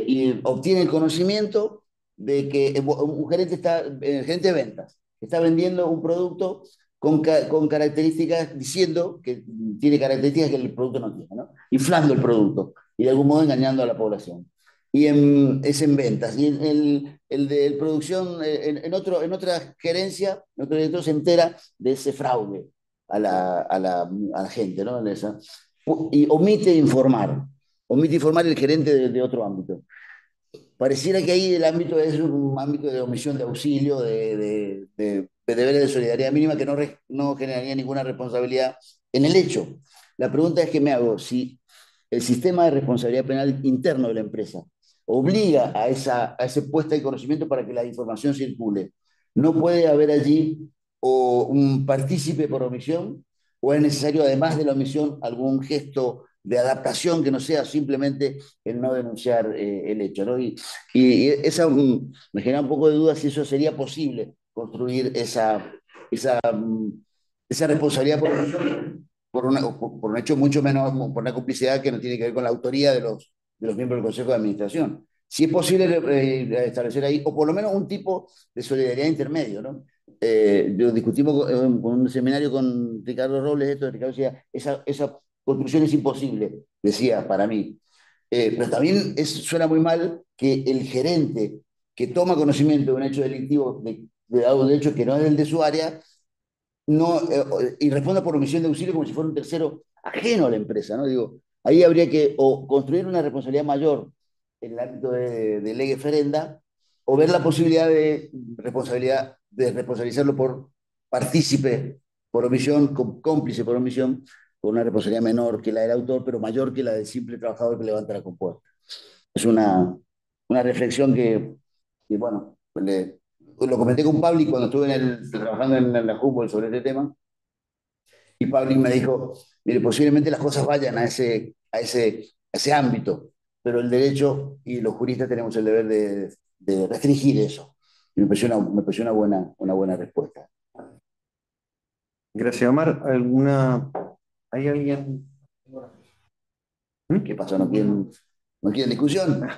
y obtiene el conocimiento de que un gerente de ventas está vendiendo un producto con características, diciendo que tiene características que el producto no tiene, ¿no? Inflando el producto y de algún modo engañando a la población. Es en ventas. Y el de producción, en otra gerencia, otro director se entera de ese fraude a la gente, ¿no? Y omite informar el gerente de otro ámbito. Pareciera que ahí el ámbito es un ámbito de omisión de auxilio, de deberes de solidaridad mínima que no generaría ninguna responsabilidad en el hecho. La pregunta es que me hago, si el sistema de responsabilidad penal interno de la empresa obliga a ese puesta de conocimiento para que la información circule, ¿no puede haber allí o un partícipe por omisión? ¿O es necesario, además de la omisión, algún gesto de adaptación que no sea simplemente el no denunciar el hecho, ¿no? Y esa me genera un poco de duda si eso sería posible, construir esa responsabilidad por un hecho mucho menos, por una complicidad que no tiene que ver con la autoría de los miembros del Consejo de Administración. Si es posible establecer ahí, o por lo menos un tipo de solidaridad intermedio, ¿no? Yo discutimos con un seminario con Ricardo Robles esto, Ricardo decía, esa construcción es imposible, decía, para mí. Pero también suena muy mal que el gerente que toma conocimiento de un hecho delictivo, de algo de hecho que no es el de su área, no, y responda por omisión de auxilio como si fuera un tercero ajeno a la empresa, ¿no? Digo, ahí habría que o construir una responsabilidad mayor en el ámbito de ley ferenda, o ver la posibilidad de responsabilizarlo por partícipe por omisión, cómplice por omisión, con una responsabilidad menor que la del autor, pero mayor que la del simple trabajador que levanta la compuerta. Es una reflexión bueno, lo comenté con Pablo cuando estuve trabajando en la Humboldt sobre este tema, y Pablo me dijo, mire, posiblemente las cosas vayan a ese ámbito, pero el derecho y los juristas tenemos el deber de restringir eso. Y me pareció una buena respuesta. Gracias, Omar. ¿Hay alguien? ¿Qué pasó? ¿No quieren discusión?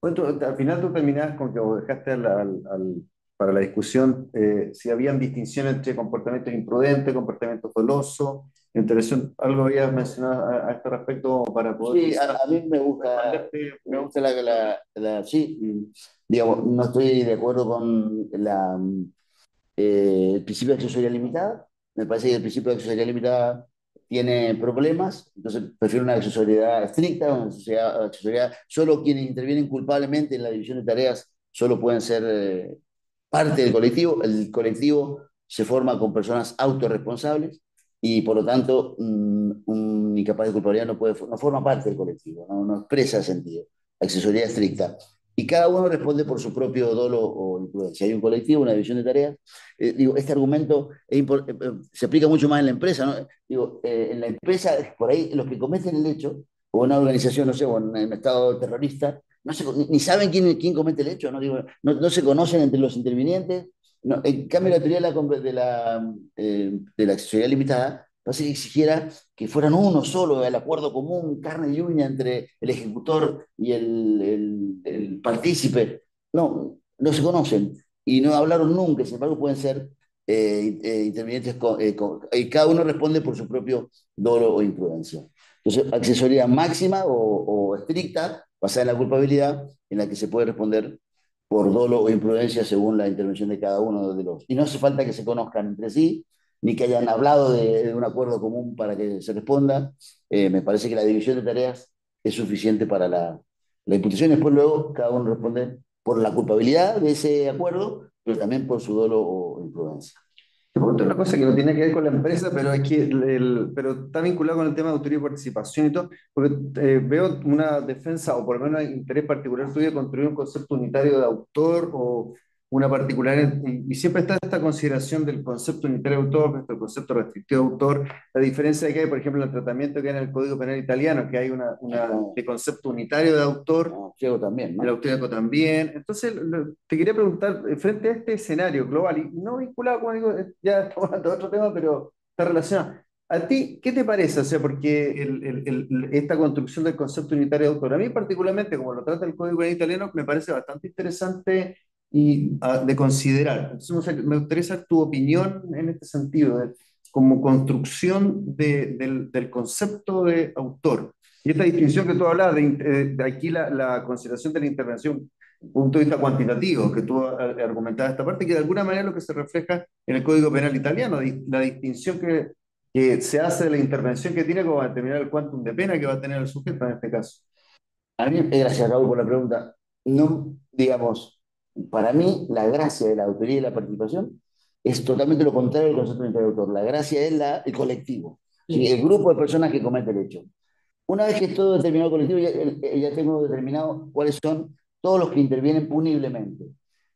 Bueno, al final tú terminás con que dejaste para la discusión, si habían distinciones entre comportamientos imprudentes, comportamientos dolosos. Me interesó, algo habías mencionado a este respecto para poder Sí, quizás a mí responderte. me gusta sí, digamos, no estoy de acuerdo con el principio de accesoría limitada. Me parece que el principio de accesoría limitada tiene problemas, entonces prefiero una accesoriedad estricta, una accesoriedad, solo quienes intervienen culpablemente en la división de tareas solo pueden ser parte del colectivo. El colectivo se forma con personas autorresponsables y por lo tanto un incapaz de culpabilidad no forma parte del colectivo, no expresa sentido. Accesoría estricta. Y cada uno responde por su propio dolo o imprudencia. Hay un colectivo, una división de tareas. Digo, este argumento se aplica mucho más en la empresa, ¿no? Digo, en la empresa, por ahí, los que cometen el hecho, o una organización, no sé, o en un estado terrorista, no se, ni saben quién comete el hecho, ¿no? Digo, no se conocen entre los intervinientes. No, en cambio, la teoría de la accesibilidad limitada parece que exigiera que fueran uno solo, el acuerdo común, carne y uña entre el ejecutor y el partícipe. No se conocen y no hablaron nunca, sin embargo, pueden ser intervinientes y cada uno responde por su propio dolo o imprudencia. Entonces, accesoría máxima o estricta, basada en la culpabilidad, en la que se puede responder por dolo o imprudencia según la intervención de cada uno de los. Y no hace falta que se conozcan entre sí, ni que hayan hablado de un acuerdo común para que se responda. Me parece que la división de tareas es suficiente para la imputación. Después, luego, cada uno responde por la culpabilidad de ese acuerdo, pero también por su dolo o imprudencia. Te pregunto una cosa que no tiene que ver con la empresa, pero es que pero está vinculado con el tema de autoría y participación y todo, porque veo una defensa, o por lo menos hay interés particular tuyo de construir un concepto unitario de autor o una particular, y siempre está esta consideración del concepto unitario de autor, el concepto restrictivo de autor, la diferencia que hay, por ejemplo, en el tratamiento que hay en el Código Penal italiano, que hay de concepto unitario de autor, Ciego también, ¿no? el austríaco también. Entonces, te quería preguntar, frente a este escenario global, y no vinculado, como digo, ya estamos hablando de otro tema, pero está relacionado. ¿A ti qué te parece? O sea, porque esta construcción del concepto unitario de autor, a mí particularmente, como lo trata el Código Penal italiano, me parece bastante interesante y de considerar. Entonces, me gustaría saber tu opinión en este sentido, como construcción del concepto de autor. Y esta distinción que tú hablabas, de aquí la consideración de la intervención, punto de vista cuantitativo, que tú argumentabas esta parte, que de alguna manera es lo que se refleja en el Código Penal italiano, la distinción que se hace de la intervención que tiene como determinar el quantum de pena que va a tener el sujeto en este caso. A mí, gracias Raúl por la pregunta. No, digamos, para mí la gracia de la autoría y la participación es totalmente lo contrario del concepto de autor. La gracia es el colectivo, ¿sí? El grupo de personas que comete el hecho. Una vez que es todo determinado colectivo, ya tengo determinado cuáles son todos los que intervienen puniblemente.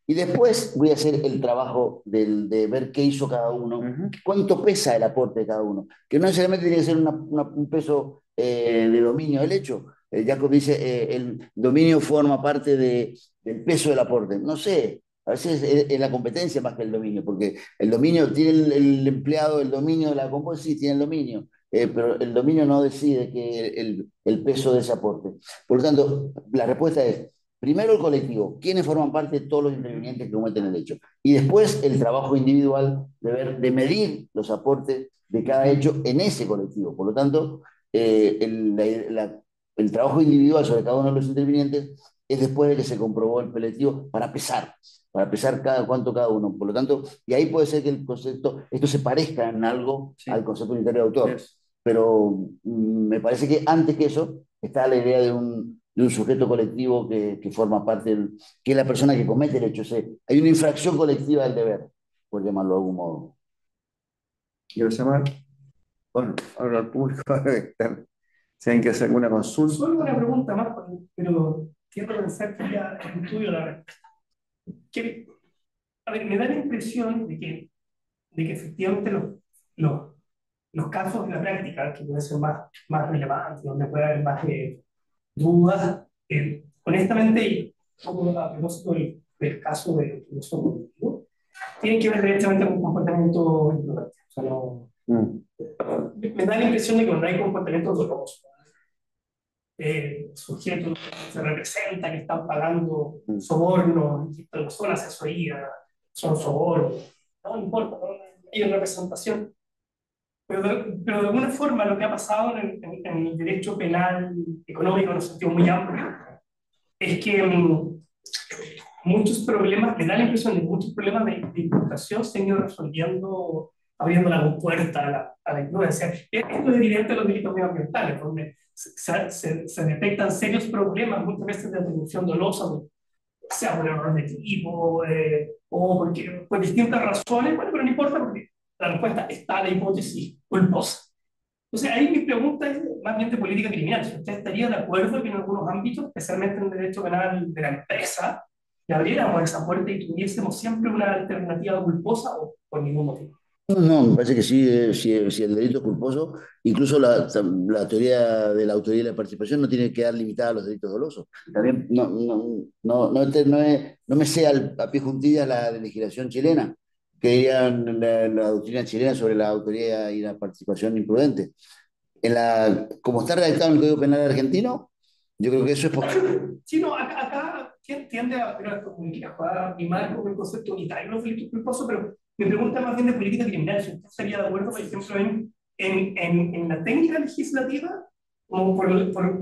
Y después voy a hacer el trabajo de ver qué hizo cada uno, cuánto pesa el aporte de cada uno, que no necesariamente tiene que ser un peso de dominio del hecho. Jacob dice, el dominio forma parte del peso del aporte. No sé, a veces es la competencia más que el dominio, porque el dominio tiene el empleado, el dominio de la composición, sí, tiene el dominio, pero el dominio no decide que el peso de ese aporte. Por lo tanto, la respuesta es, primero el colectivo, quienes forman parte de todos los intervinientes que cometen el hecho, y después el trabajo individual de medir los aportes de cada hecho en ese colectivo. Por lo tanto, el trabajo individual sobre cada uno de los intervinientes es después de que se comprobó el colectivo para pesar cuánto cada uno. Por lo tanto, y ahí puede ser que el concepto, esto se parezca en algo al concepto unitario de autor. Pero me parece que antes que eso está la idea de un sujeto colectivo que forma parte, que es la persona que comete el hecho. O sea, hay una infracción colectiva del deber, por llamarlo de algún modo. Quiero llamar, bueno, ahora al público a ver si hay que hacer alguna consulta. Solo una pregunta más, pero quiero pensar que ya estudio la respuesta. A ver, me da la impresión de que efectivamente los casos de la práctica, que pueden ser más relevantes, donde puede haber más dudas, honestamente, y como a propósito del caso del uso cognitivo, tienen que ver directamente con comportamiento ignorante. O sea, me da la impresión de que cuando hay comportamiento doloso, sujetos se representa que están pagando sobornos, y son asesorías, son sobornos, no importa, no hay representación. Pero de alguna forma lo que ha pasado en el derecho penal económico en un sentido muy amplio es que muchos problemas, me da la impresión de que muchos problemas de imputación se han ido resolviendo abriendo la puerta a la influencia. Esto es evidente en los delitos medioambientales, donde se detectan serios problemas muchas veces de atribución dolosa, sea por error de equipo o porque, por distintas razones, bueno, pero no importa porque la respuesta está la hipótesis culposa. Entonces, ahí mi pregunta es más bien de política criminal. Si usted estaría de acuerdo que en algunos ámbitos, especialmente en el derecho penal de la empresa, le abriéramos esa puerta y tuviésemos siempre una alternativa culposa o por ningún motivo. No, no, me parece que sí, si el delito es culposo, incluso la teoría de la autoría y la participación no tiene que quedar limitada a los delitos dolosos. También no me sé a pie juntillas la legislación chilena, que dirían la doctrina chilena sobre la autoría y la participación imprudente. Como está redactado en el Código Penal argentino, yo creo que eso es posible. Sí, no, acá tiende a primar como el concepto unitario de los delitos culposos, pero mi pregunta es más bien de política criminal. Si usted estaría de acuerdo, por ejemplo, en la técnica legislativa, como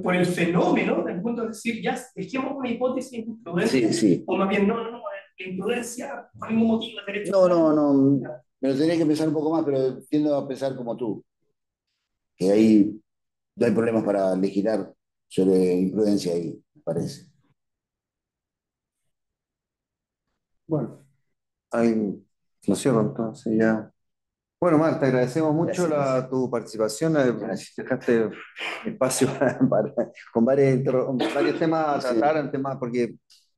por el fenómeno, del punto de decir, ya dejemos una hipótesis de imprudencia, Sí, sí. o más bien, no, la imprudencia, por ningún motivo, el derecho No, penal. no, no. Me lo tenía que pensar un poco más, pero tiendo a pensar como tú, que ahí no hay problemas para legislar sobre imprudencia ahí, me parece. Bueno, ahí lo cierro entonces ya. Bueno, Marta, agradecemos mucho Gracias. tu participación. Gracias. Dejaste espacio con varios temas a Sí. tratar, porque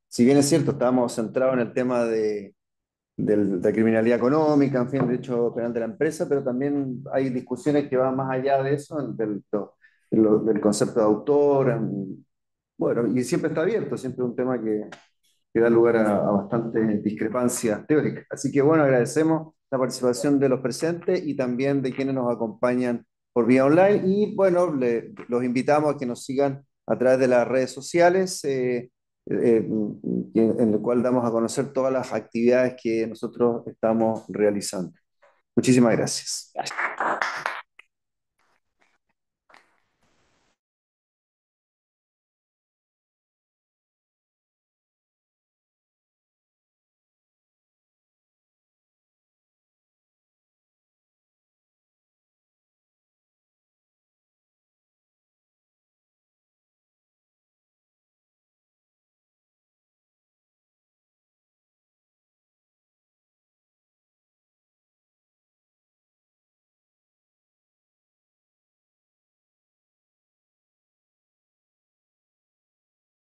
si bien es cierto, estábamos centrados en el tema de criminalidad económica, en fin, derecho penal de la empresa, pero también hay discusiones que van más allá de eso, del concepto de autor. Bueno, y siempre está abierto, siempre es un tema que da lugar a bastantes discrepancias teóricas. Así que bueno, agradecemos la participación de los presentes y también de quienes nos acompañan por vía online. Y bueno, los invitamos a que nos sigan a través de las redes sociales, en el cual damos a conocer todas las actividades que nosotros estamos realizando. Muchísimas gracias.